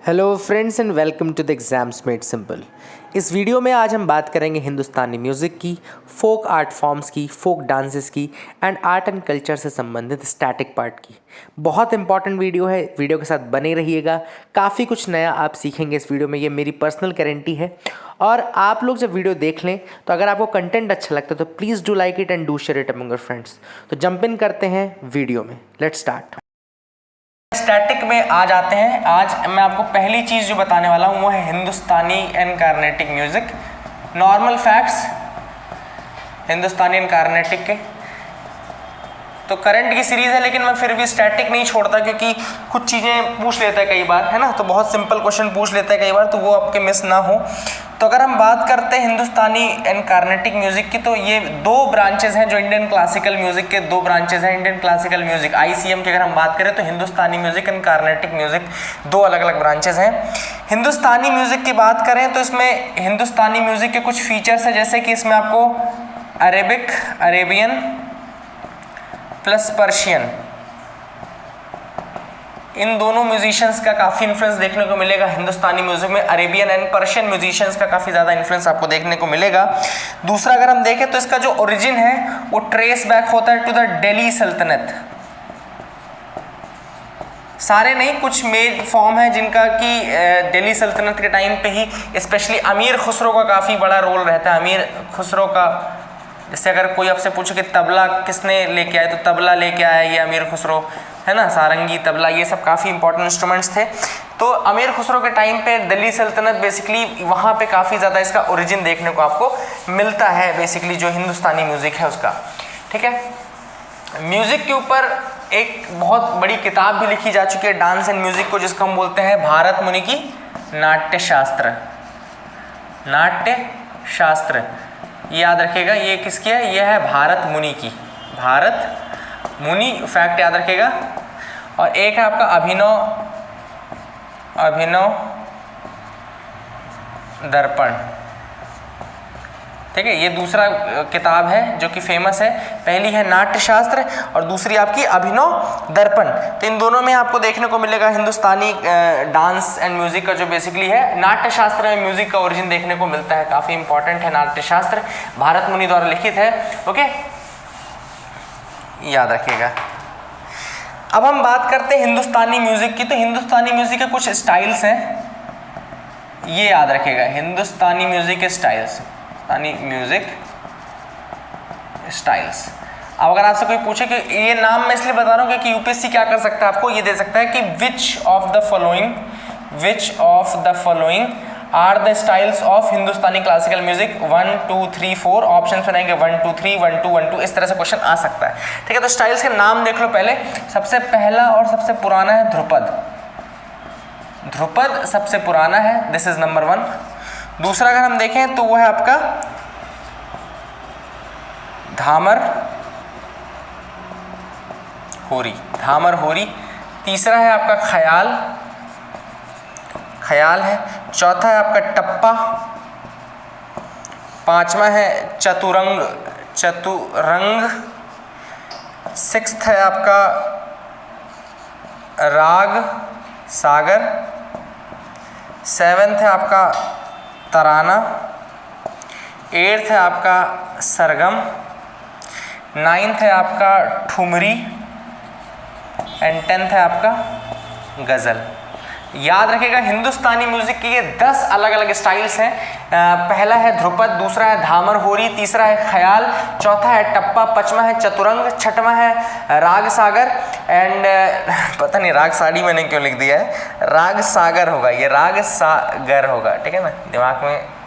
Hello friends and welcome to the exams made simple. इस video में आज हम बात करेंगे हिंदुस्तानी म्यूज़िक की, फोक आर्ट फॉर्म्स की, फोक डांसेस की एंड आर्ट एंड कल्चर से संबंधित स्टैटिक पार्ट की। बहुत इंपॉर्टेंट वीडियो है, वीडियो के साथ बने रहिएगा। काफ़ी कुछ नया आप सीखेंगे इस वीडियो में, ये मेरी पर्सनल गारंटी है। और आप लोग जब वीडियो देख लें तो अगर आपको कंटेंट अच्छा लगता है तो please do like it and do share it among your friends. तो जंप इन करते हैं वीडियो में, लेट्स स्टार्ट। स्टैटिक में आ जाते हैं। आज मैं आपको पहली चीज़ जो बताने वाला हूँ वो है Hindustani and Carnatic music. Normal facts Hindustani and Carnatic के तो करंट की सीरीज़ है, लेकिन मैं फिर भी स्टैटिक नहीं छोड़ता क्योंकि कुछ चीज़ें पूछ लेता है कई बार, है ना। तो बहुत सिंपल क्वेश्चन पूछ लेता है कई बार, तो वो आपके मिस ना हो। तो अगर हम बात करते हैं हिंदुस्तानी एंड कार्नेटिक म्यूज़िक की, तो ये दो ब्रांचेज हैं जो इंडियन क्लासिकल म्यूज़िक के दो ब्रांचेज हैं। इंडियन क्लासिकल म्यूज़िक ICM की अगर हम बात करें तो हिंदुस्तानी म्यूज़िक एंड कार्नेटिक म्यूज़िक दो अलग अलग ब्रांचेज हैं। हिंदुस्तानी म्यूज़िक की बात करें तो इसमें हिंदुस्तानी म्यूज़िक के कुछ फीचर्स हैं, जैसे कि इसमें आपको अरेबिक, अरेबियन प्लस पर्शियन, इन दोनों म्यूजिशियंस का काफ़ी इन्फ्लुएंस देखने को मिलेगा। हिंदुस्तानी म्यूजिक में अरेबियन एंड पर्शियन म्यूजिशियंस का काफ़ी ज़्यादा इन्फ्लुएंस आपको देखने को मिलेगा। दूसरा अगर हम देखें तो इसका जो ओरिजिन है वो ट्रेस बैक होता है टू द दिल्ली सल्तनत। सारे नहीं, कुछ मेन फॉर्म है जिनका कि दिल्ली सल्तनत के टाइम पे ही, स्पेशली अमीर खुसरो का काफ़ी बड़ा रोल रहता है। अमीर खुसरो का, जैसे अगर कोई आपसे पूछे कि तबला किसने लेके आए, तो तबला लेके आया ये अमीर खुसरो, है ना। सारंगी, तबला, ये सब काफ़ी इंपॉर्टेंट इंस्ट्रूमेंट्स थे। तो अमीर खुसरो के टाइम पे दिल्ली सल्तनत बेसिकली वहाँ पे काफ़ी ज़्यादा इसका ओरिजिन देखने को आपको मिलता है, बेसिकली जो हिंदुस्तानी म्यूज़िक है उसका। ठीक है, म्यूज़िक के ऊपर एक बहुत बड़ी किताब भी लिखी जा चुकी है डांस एंड म्यूज़िक को, जिसको हम बोलते हैं भारत मुनि की नाट्य शास्त्र। नाट्य शास्त्र याद रखिएगा, ये किसकी है? ये है भारत मुनि की, भारत मुनि, फैक्ट याद रखिएगा। और एक है आपका अभिनव दर्पण। ठीक है, ये दूसरा किताब है जो कि फेमस है। पहली है नाट्य शास्त्र और दूसरी आपकी अभिनव दर्पण। तो इन दोनों में आपको देखने को मिलेगा हिंदुस्तानी डांस एंड म्यूजिक का जो बेसिकली है। नाट्य शास्त्र में म्यूजिक का ओरिजिन देखने को मिलता है, काफ़ी इंपॉर्टेंट है नाट्य शास्त्र, भारत मुनि द्वारा लिखित है। ओके, याद रखिएगा। अब हम बात करते हैं हिंदुस्तानी म्यूजिक की। तो हिंदुस्तानी म्यूजिक के कुछ स्टाइल्स हैं, ये याद रखिएगा। हिंदुस्तानी म्यूजिक के स्टाइल्स, म्यूजिक स्टाइल्स। अब अगर आपसे कोई पूछे कि ये नाम मैं इसलिए बता रहा हूँ क्योंकि यूपीएससी क्या कर सकता है, आपको ये दे सकता है कि which of the following are the styles of Hindustani classical music, 1 2 3 4 option बनाएंगे, 1 2 3 1 2 1 2, इस तरह से क्वेश्चन आ सकता है। ठीक है, तो स्टाइल्स के नाम देख लो पहले। सबसे पहला और सबसे पुराना है ध्रुपद। ध्रुपद सबसे पुराना है, दिस इज नंबर 1। दूसरा अगर हम देखें तो वो है आपका धामर होरी, धामर होरी। तीसरा है आपका ख्याल, ख्याल है। चौथा है आपका टप्पा। पांचवा है चतुरंग, चतुरंग। सिक्स्थ है आपका राग सागर। सेवेंथ है आपका तराना। एट्थ है आपका सरगम। नाइन्थ है आपका ठुमरी एंड 10th है आपका गज़ल। याद रखिएगा, हिंदुस्तानी म्यूजिक के ये 10 अलग अलग स्टाइल्स हैं। पहला है ध्रुपद, दूसरा है धामर होरी, तीसरा है ख्याल, चौथा है टप्पा, पांचवा है चतुरंग, छठवां है राग सागर एंड पता नहीं राग साड़ी मैंने क्यों लिख दिया है, राग सागर होगा, ये राग सागर होगा। ठीक है ना, दिमाग में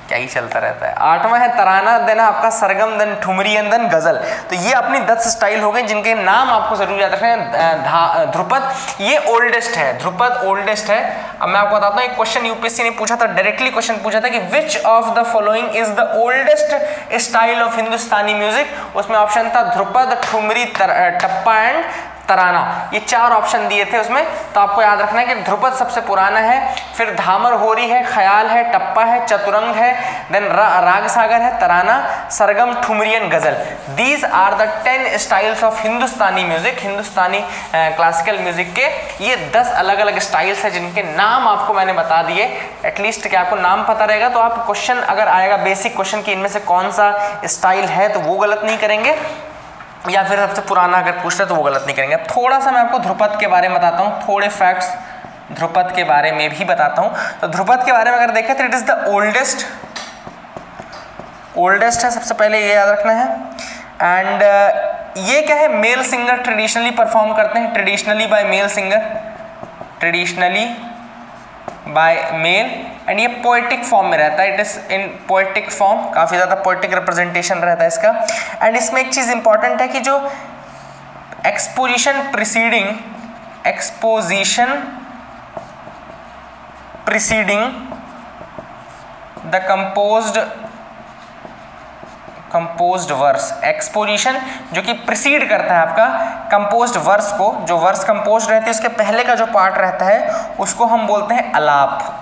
क्या ही चलता रहता है। आठवां है तराना, देन आपका सरगम, देन ठुमरी एंड देन गजल। तो ये अपनी 10 स्टाइल हो गए जिनके नाम आपको जरूर याद रखना है। ध्रुपद ये ओल्डेस्ट है, ध्रुपद ओल्डेस्ट है। अब मैं आपको बताता हूँ, एक क्वेश्चन यूपीएससी ने पूछा था, डायरेक्टली क्वेश्चन पूछा था कि which of the following is the oldest style of Hindustani music. उसमें ऑप्शन था ध्रुपद, ठुमरी, टप्पा एंड तराना, ये 4 ऑप्शन दिए थे उसमें, तो आपको याद रखना है कि ध्रुपद सबसे पुराना है, फिर धामर होरी है, ख्याल है, टप्पा है, चतुरंग है, देन राग सागर है, tarana, sargam, thumri and ghazal. These are the 10 styles of Hindustani music. Hindustani classical music के ये 10 अलग अलग स्टाइल्स है जिनके नाम आपको मैंने बता दिए। एटलीस्ट कि आपको नाम पता रहेगा तो आप क्वेश्चन अगर आएगा बेसिक क्वेश्चन कि इनमें से कौन सा स्टाइल है तो वो गलत नहीं करेंगे, या फिर सबसे पुराना अगर पूछ रहे तो वो गलत नहीं करेंगे। अब थोड़ा सा मैं आपको ध्रुपद के बारे में बताता हूँ, थोड़े फैक्ट्स ध्रुपद के बारे में भी बताता हूँ। तो ध्रुपद के बारे में अगर देखें तो इट इज़ द ओल्डेस्ट है, सबसे पहले ये याद रखना है। एंड ये क्या है, मेल सिंगर ट्रेडिशनली परफॉर्म करते हैं, traditionally by male singer, traditionally by male, and ये पोएटिक फॉर्म में रहता है, it is in poetic form, काफ़ी ज़्यादा पोएटिक रिप्रेजेंटेशन रहता है इसका। एंड इसमें एक चीज़ इंपॉर्टेंट है कि जो exposition preceding the composed verse, exposition जो कि प्रिसीड करता है आपका कंपोज्ड वर्स को, जो वर्स कंपोज्ड रहती है उसके पहले का जो पार्ट रहता है उसको हम बोलते हैं अलाप।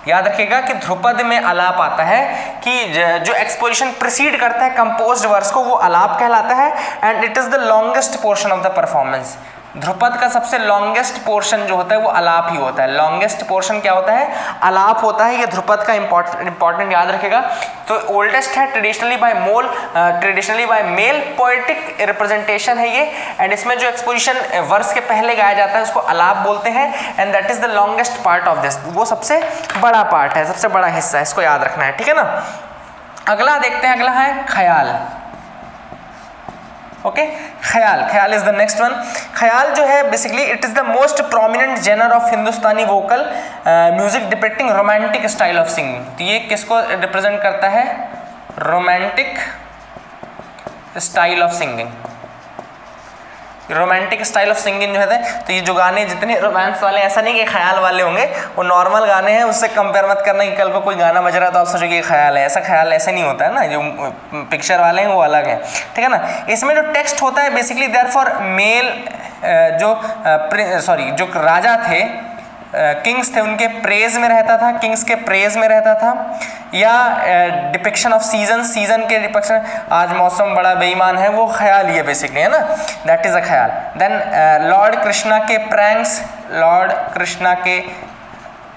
याद रखिएगा कि ध्रुपद में अलाप आता है, कि जो एक्सपोजिशन प्रिसीड करता है कंपोज्ड वर्स को वो अलाप कहलाता है। And it is the longest portion of the performance. Dhrupad का सबसे लॉन्गेस्ट पोर्शन जो होता है वो अलाप ही होता है। लॉन्गेस्ट पोर्शन क्या होता है, अलाप होता है। ये ध्रुपद का इंपॉर्टेंट याद रखेगा। तो ओल्डेस्ट है, traditionally by male, poetic representation है ये। एंड इसमें जो एक्सपोजिशन वर्स के पहले गाया जाता है उसको अलाप बोलते हैं। And that is the longest part of this, वो सबसे बड़ा पार्ट है, सबसे बड़ा हिस्सा है, इसको याद रखना है, ठीक है ना। अगला देखते हैं, अगला है ख्याल। ओके, ख्याल is the next one. Khayal जो है basically it is the most prominent genre of Hindustani vocal music depicting romantic style of singing. तो ये किसको रिप्रेजेंट करता है, romantic style of singing. Romantic style of singing जो है, तो ये जो गाने जितने रोमांस वाले, ऐसा नहीं कि ख्याल वाले होंगे, वो नॉर्मल गाने हैं, उससे कंपेयर मत करना कि कल को कोई गाना बज रहा है तो आप सोचोगे ख्याल है, ऐसा ख्याल ऐसे नहीं होता है ना। जो पिक्चर वाले हैं वो अलग है, ठीक है ना। इसमें जो टेक्स्ट होता है बेसिकली देयर फॉर मेल, जो राजा थे, किंग्स थे, उनके प्रेज में रहता था, किंग्स के प्रेज में रहता था, या डिपिक्शन ऑफ सीजन के डिपिक्शन, आज मौसम बड़ा बेईमान है, वो ख्याल ही है बेसिकली, है ना, दैट इज़ अ ख्याल। देन लॉर्ड कृष्णा के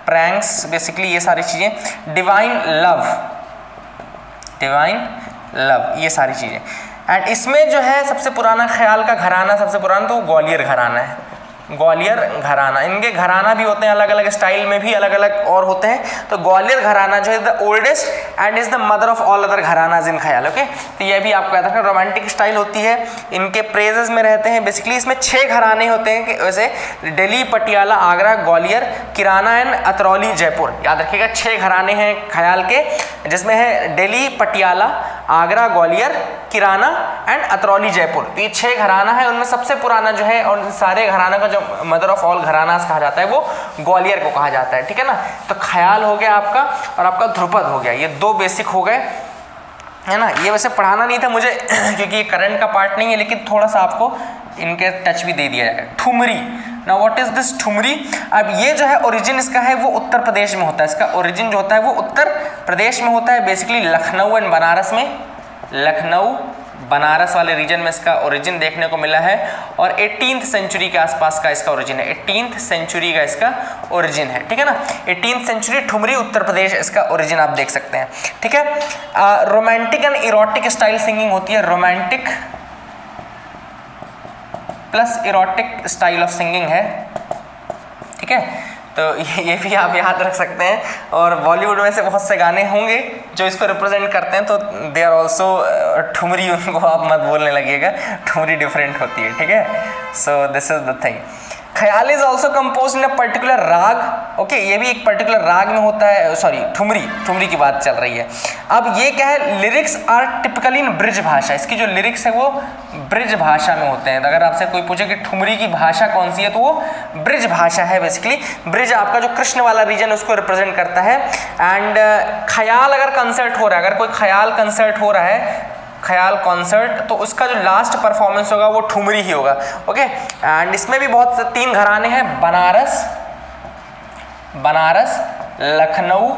प्रैंक्स बेसिकली ये सारी चीज़ें, डिवाइन लव ये सारी चीज़ें। एंड इसमें जो है सबसे पुराना ख्याल का घराना, सबसे पुराना तो ग्वालियर घराना है, ग्वालियर घराना। इनके घराना भी होते हैं अलग अलग स्टाइल में भी अलग अलग और होते हैं। तो ग्वालियर घराना जो is the oldest and is the mother of all other gharanas in khayal. Okay, तो ये भी आपको याद रखना, रोमांटिक स्टाइल होती है, इनके प्रेजेस में रहते हैं। बेसिकली इसमें 6 घराने होते हैं, वैसे दिल्ली, पटियाला, आगरा, ग्वालियर, किराना एंड अतरौली, जयपुर। याद रखिएगा 6 घराने हैं ख्याल के, जिसमें है दिल्ली, पटियाला, आगरा, ग्वालियर, किराना एंड अतरौली, जयपुर। तो ये 6 घराना है, उनमें सबसे पुराना जो है और सारे घराना का जो मदर ऑफ ऑल घरानास कहा जाता है वो ग्वालियर को कहा जाता है, ठीक है ना। तो ख्याल हो गया आपका और आपका ध्रुपद हो गया, ये 2 बेसिक हो गए, है ना। ये वैसे पढ़ाना नहीं था मुझे क्योंकि ये करंट का पार्ट नहीं है, लेकिन थोड़ा सा आपको इनके टच भी दे दिया जाएगा। ठुमरी, ना व्हाट इज दिस ठुमरी। अब ये जो है ओरिजिन इसका है वो उत्तर प्रदेश में होता है, इसका ओरिजिन जो होता है वो उत्तर प्रदेश में होता है, बेसिकली लखनऊ एंड बनारस में, लखनऊ बनारस वाले रीजन में इसका ओरिजिन देखने को मिला है। और 18th सेंचुरी के आसपास का इसका ओरिजिन है, 18th सेंचुरी का इसका ओरिजिन है, ठीक है ना। 18th सेंचुरी, ठुमरी, उत्तर प्रदेश, इसका ओरिजिन आप देख सकते हैं, ठीक है। Romantic and erotic style singing होती है, romantic plus erotic style of singing है, ठीक है। तो ये भी आप याद रख सकते हैं। और बॉलीवुड में से बहुत से गाने होंगे जो इसको रिप्रेजेंट करते हैं, तो दे आर ऑल्सो ठुमरी, उनको आप मत बोलने लगिएगा, ठुमरी डिफरेंट होती है, ठीक है। So this is the thing. Khayal is also compose in a particular raga. Okay, ये भी एक पर्टिकुलर राग में होता है, सॉरी ठुमरी की बात चल रही है। अब ये क्या है, lyrics are typically in Brij Bhasha, इसकी जो लिरिक्स है वो ब्रिज भाषा में होते हैं। तो अगर आपसे कोई पूछे कि ठुमरी की भाषा कौन सी है, तो वो ब्रिज भाषा है। बेसिकली ब्रिज आपका जो कृष्ण वाला रीजन उसको रिप्रेजेंट करता है। एंड ख्याल अगर कंसर्ट हो रहा है, अगर कोई ख्याल कंसर्ट हो रहा है, ख्याल कॉन्सर्ट, तो उसका जो लास्ट परफॉर्मेंस होगा वो ठुमरी ही होगा। ओके, एंड इसमें भी बहुत 3 घराने हैं, Banaras, Lucknow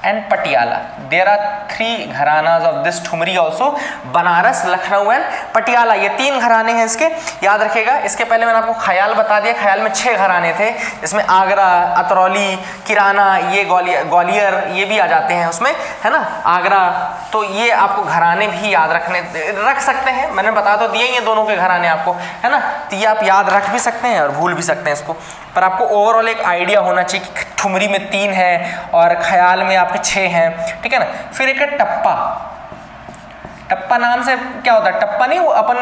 and Patiala. There are 3 gharanas of this thumri also, Banaras, Lucknow and Patiala, ये 3 घराने हैं इसके, याद रखिएगा। इसके पहले मैंने आपको ख्याल बता दिया, ख्याल में 6 घराने थे, इसमें आगरा, अतरौली, किराना, ये ग्वालियर ये भी आ जाते हैं उसमें, है ना, आगरा। तो ये आपको घराने भी याद रख सकते हैं, मैंने बता तो दिए ये दोनों के घराने आपको, है ना, तो ये आप याद रख भी सकते हैं और भूल भी सकते हैं इसको, पर आपको ओवरऑल एक आइडिया होना चाहिए कि ठुमरी में 3 है और ख्याल में आपके 6 हैं, ठीक है ना। फिर एक है टप्पा। टप्पा नाम से क्या होता है, टप्पा नहीं, वो अपन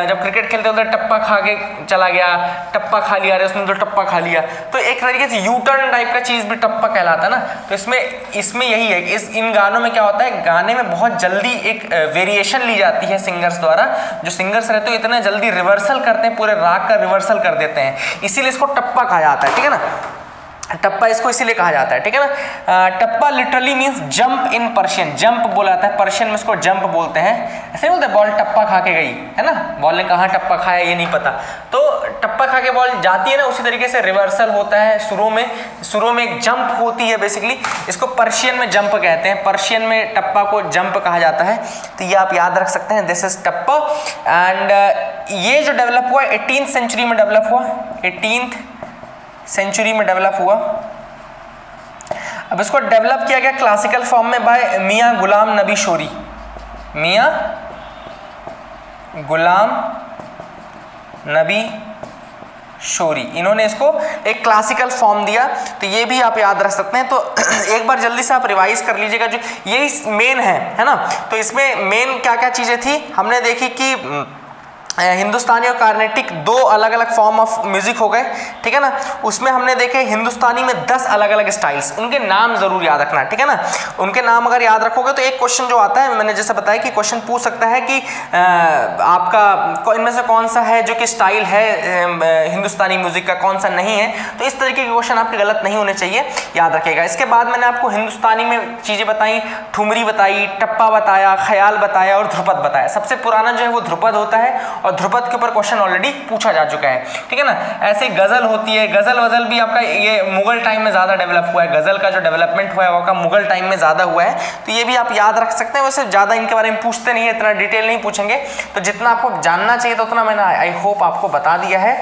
जब क्रिकेट खेलते होते टप्पा खा के चला गया, टप्पा खा लिया, अरे उसने तो टप्पा खा लिया, तो एक तरीके से यू टर्न टाइप का चीज़ भी टप्पा कहलाता है ना। तो इसमें यही है कि इन गानों में क्या होता है, गाने में बहुत जल्दी एक वेरिएशन ली जाती है सिंगर्स द्वारा, जो सिंगर्स रहते हैं इतना जल्दी रिवर्सल करते हैं, पूरे राग का रिवर्सल कर देते हैं, इसीलिए इसको टप्पा कहा जाता है, ठीक है ना। टप्पा इसको इसीलिए कहा जाता है, ठीक है ना। Tappa literally means jump in Persian, jump बोला जाता है, पर्शियन में इसको जंप बोलते हैं, ऐसे बोलते हैं बॉल टप्पा खा के गई, है ना, बॉल ने कहाँ टप्पा खाया ये नहीं पता, तो टप्पा खा के बॉल जाती है ना, उसी तरीके से रिवर्सल होता है, सुरों में एक जंप होती है, बेसिकली इसको पर्शियन में जंप कहते हैं, पर्शियन में टप्पा को जंप कहा जाता है, तो ये आप याद रख सकते हैं, दिस इज टप्पा। एंड ये जो डेवलप हुआ 18th सेंचुरी में डेवलप हुआ, 18th सेंचुरी में डेवलप हुआ। अब इसको डेवलप किया गया क्लासिकल फॉर्म में बाय मियां गुलाम नबी शोरी, मियां गुलाम नबी शोरी, इन्होंने इसको एक क्लासिकल फॉर्म दिया, तो ये भी आप याद रख सकते हैं। तो एक बार जल्दी से आप रिवाइज कर लीजिएगा, जो यही मेन है ना। तो इसमें मेन क्या क्या चीज़ें थी हमने देखी कि हिंदुस्तानी और कार्नेटिक 2 अलग अलग फॉर्म ऑफ म्यूजिक हो गए, ठीक है ना। उसमें हमने देखे हिंदुस्तानी में 10 अलग अलग स्टाइल्स, उनके नाम जरूर याद रखना, ठीक है ना। उनके नाम अगर याद रखोगे तो एक क्वेश्चन जो आता है, मैंने जैसे बताया कि क्वेश्चन पूछ सकता है कि आपका इनमें से कौन सा है जो कि स्टाइल है हिंदुस्तानी म्यूजिक का, कौन सा नहीं है, तो इस तरीके के क्वेश्चन आपके गलत नहीं होने चाहिए, याद रखिएगा। इसके बाद मैंने आपको हिंदुस्तानी में चीज़ें बताई, ठुमरी बताई, टप्पा बताया, ख्याल बताया और ध्रुपद बताया। सबसे पुराना जो है वो ध्रुपद होता है, और ध्रुपद के ऊपर क्वेश्चन ऑलरेडी पूछा जा चुका है, ठीक है ना। ऐसे गजल होती है, गजल भी आपका ये मुगल टाइम में ज़्यादा डेवलप हुआ है, गजल का जो डेवलपमेंट हुआ है वो का मुगल टाइम में ज़्यादा हुआ है, तो ये भी आप याद रख सकते हैं। वैसे ज़्यादा इनके बारे में पूछते नहीं है, इतना डिटेल नहीं पूछेंगे, तो जितना आपको जानना चाहिए तो उतना मैंने आई होप आपको बता दिया है।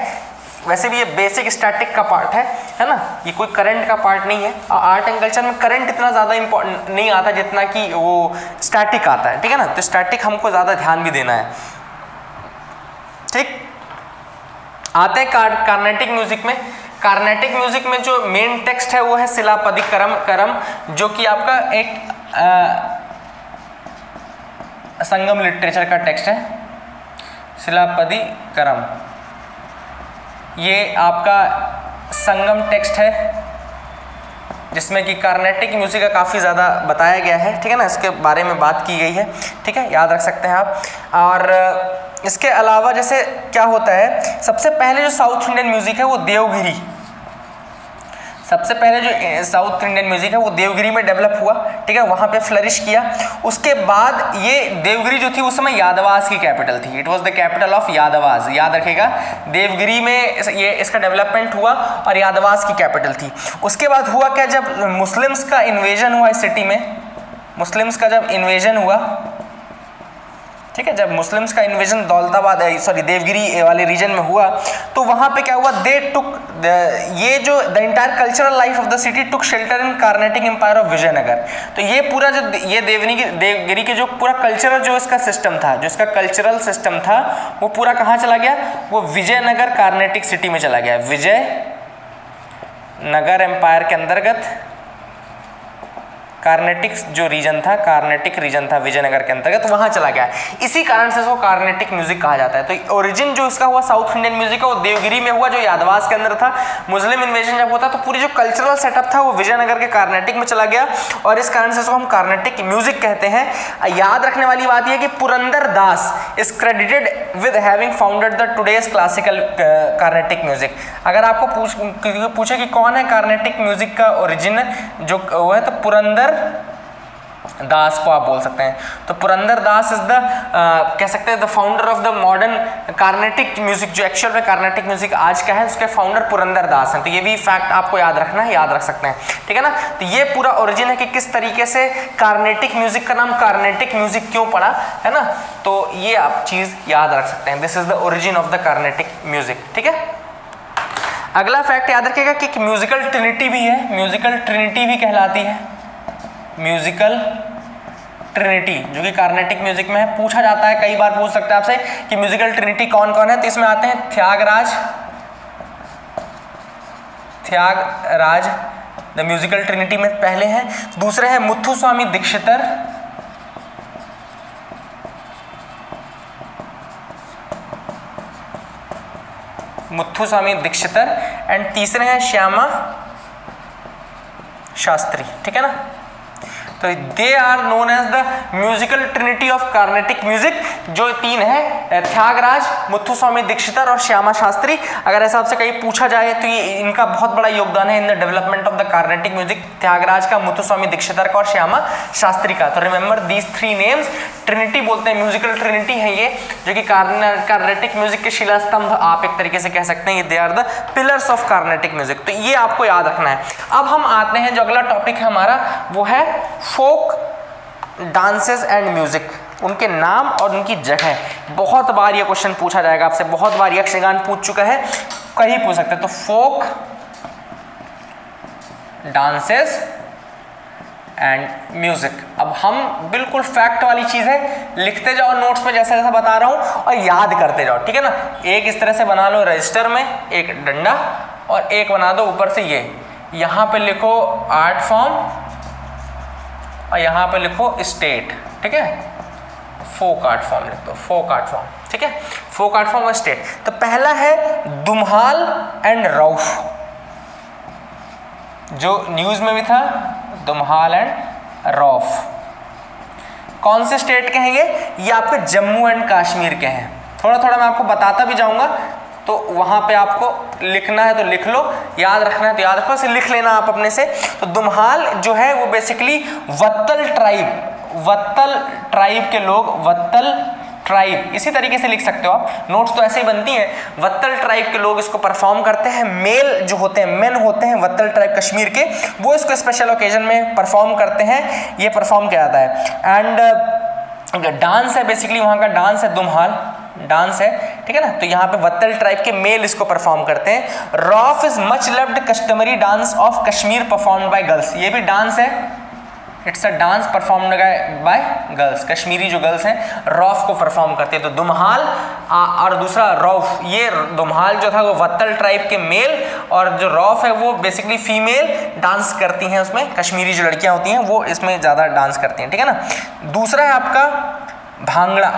वैसे भी ये बेसिक स्टैटिक का पार्ट है ना, ये कोई करंट का पार्ट नहीं है। आर्ट एंड कल्चर में करंट इतना ज़्यादा इंपॉर्टेंट नहीं आता जितना कि वो स्टैटिक आता है, ठीक है ना। तो स्टैटिक हमको ज़्यादा ध्यान भी देना है, ठीक। आते हैं कार्नेटिक म्यूजिक में। कार्नेटिक म्यूजिक में जो मेन टेक्स्ट है वो है शिलापदी करम, जो कि आपका एक संगम लिटरेचर का टेक्स्ट है, शिलापदी करम, ये आपका संगम टेक्स्ट है जिसमें कि कार्नेटिक म्यूजिक का काफ़ी ज़्यादा बताया गया है, ठीक है ना, इसके बारे में बात की गई है, ठीक है, याद रख सकते हैं आप। और इसके अलावा जैसे क्या होता है, सबसे पहले जो साउथ इंडियन म्यूजिक है वो देवगिरी, सबसे पहले जो साउथ इंडियन म्यूजिक है वो देवगिरी में डेवलप हुआ, ठीक है, वहाँ पे फ्लरिश किया। उसके बाद ये देवगिरी जो थी उस समय यादवास की कैपिटल थी, it was the capital of Yadavas, याद रखेगा। देवगिरी में ये इसका डेवलपमेंट हुआ और यादवास की कैपिटल थी। उसके बाद हुआ क्या, जब मुस्लिम्स का इन्वेजन हुआ इस सिटी में, मुस्लिम्स का जब इन्वेजन हुआ, ठीक है, जब मुस्लिम्स का इन्वेजन दौलताबाद देवगिरी वाले रीजन में हुआ, तो वहाँ पे क्या हुआ, दे टुक ये जो the entire cultural life of the city took shelter in Carnatic empire of Vijayanagar. तो ये पूरा जो ये देवगिरी के जो पूरा कल्चरल जो इसका सिस्टम था, जो इसका कल्चरल सिस्टम था, वो पूरा कहाँ चला गया, वो विजयनगर कार्नेटिक सिटी में चला गया। विजयनगर एम्पायर के अंतर्गत कार्नेटिक जो रीजन था, कार्नेटिक रीजन था विजयनगर के अंतर्गत, तो वहाँ चला गया। इसी कारण से इसको कार्नेटिक म्यूजिक कहा जाता है। तो ओरिजिन जो इसका हुआ साउथ इंडियन म्यूजिक का, वो देवगिरी में हुआ जो यादवास के अंदर था। मुस्लिम इन्वेजन जब होता तो पूरी जो कल्चरल सेटअप था वो विजयनगर के कार्नेटिक में चला गया, और इस कारण से इसको हम कार्नेटिक म्यूजिक कहते हैं। याद रखने वाली बात यह कि Purandar Das is credited with having founded the today's classical Carnatic music. अगर आपको पूछे कि कौन है कार्नेटिक म्यूजिक का ओरिजिन जो वो है, तो पुरंदर दास को आप बोल सकते हैं। तो पुरंदर दास इज द कह सकते हैं the founder of the modern Carnatic music, जो एक्चुअल में कार्नेटिक म्यूजिक आज का है उसके फाउंडर पुरंदर दास हैं। तो ये भी फैक्ट आपको याद रखना है, याद रख सकते हैं, ठीक है ना। तो ये पूरा ओरिजिन है कि किस तरीके से कार्नेटिक म्यूजिक का नाम कार्नेटिक म्यूजिक क्यों पड़ा, है ना। तो ये आप चीज याद रख सकते हैं, this is the origin of the Carnatic music, ठीक है। अगला फैक्ट याद रखिएगा कि म्यूजिकल ट्रिनिटी भी है, म्यूजिकल ट्रिनिटी भी कहलाती है, म्यूजिकल ट्रिनिटी, जो कि कार्नेटिक म्यूजिक में है। पूछा जाता है, कई बार पूछ सकते हैं आपसे कि म्यूजिकल ट्रिनिटी कौन कौन है। तो इसमें आते हैं त्यागराज द म्यूजिकल ट्रिनिटी में पहले हैं। दूसरे हैं मुथुस्वामी दीक्षितर, मुथुस्वामी दीक्षितर एंड तीसरे हैं श्यामा शास्त्री, ठीक है ना। तो they are known as the musical trinity of Carnatic music. जो तीन है त्यागराज, मुथुस्वामी दीक्षितर और श्यामा शास्त्री। अगर ऐसा आपसे कहीं पूछा जाए तो ये इनका बहुत बड़ा योगदान है in the development of the Carnatic music, Tyagaraja का, मुथुस्वामी दीक्षितर का और श्यामा शास्त्री का। तो remember these three names, trinity बोलते हैं, म्यूजिकल ट्रिनिटी है ये, जो कि कार्नेटिक म्यूजिक के शिला स्तंभ आप एक तरीके से कह सकते हैं। ये they are the pillars of Carnatic music. तो ये आपको याद रखना है। अब हम आते हैं, जो अगला टॉपिक है हमारा वो है फोक डांसेस एंड म्यूजिक, उनके नाम और उनकी जगह। बहुत बार ये क्वेश्चन पूछा जाएगा आपसे, बहुत बार यक्षगान पूछ चुका है, कहीं पूछ सकते हैं। तो फोक डांसेस एंड म्यूजिक। अब हम बिल्कुल फैक्ट वाली चीज है, लिखते जाओ नोट्स में जैसा जैसा बता रहा हूं और याद करते जाओ, ठीक है ना। एक इस तरह से बना लो रजिस्टर में, एक डंडा और एक बना दो ऊपर से ये, यहां पे लिखो आर्ट फॉर्म और यहाँ पे लिखो स्टेट, ठीक है। फोक आर्ट फॉर्म लिख दो, फोक आर्ट फॉर्म, ठीक है। फोक आर्ट फॉर्म और स्टेट। तो पहला है दुम्हाल एंड रौफ, जो न्यूज में भी था, दुम्हाल एंड रौफ। कौन से स्टेट के हैं ये आपके जम्मू एंड कश्मीर के हैं। थोड़ा थोड़ा मैं आपको बताता भी जाऊंगा, तो वहाँ पे आपको लिखना है तो लिख लो, याद रखना है तो याद रखो, इसे लिख लेना आप अपने से। तो दुम्हाल जो है वो बेसिकली वत्तल ट्राइब के लोग, वत्तल ट्राइब इसी तरीके से लिख सकते हो आप, नोट्स तो ऐसे ही बनती हैं। वत्तल ट्राइब के लोग इसको परफॉर्म करते हैं। मेल जो होते हैं, मेन होते हैं वत्तल ट्राइब कश्मीर के, वो इसको स्पेशल ओकेजन में परफॉर्म करते हैं। ये परफॉर्म किया जाता है। एंड डांस है, बेसिकली वहाँ का डांस है, दुम्हाल डांस है, ठीक है ना। तो यहाँ पे वत्तल ट्राइब के मेल इसको परफॉर्म करते हैं। Rough is much loved customary dance of Kashmir performed by girls. ये भी डांस है, it's a dance performed by girls. Kashmiri जो गर्ल्स हैं रॉफ को परफॉर्म करते हैं। तो दुम्हाल और दूसरा रौफ, ये दुम्हाल जो था वो वत्तल ट्राइब के मेल, और जो रौफ है वो बेसिकली फीमेल डांस करती हैं। उसमें कश्मीरी जो लड़कियां होती हैं वो इसमें ज़्यादा डांस करती हैं, ठीक है ना। दूसरा है आपका भांगड़ा।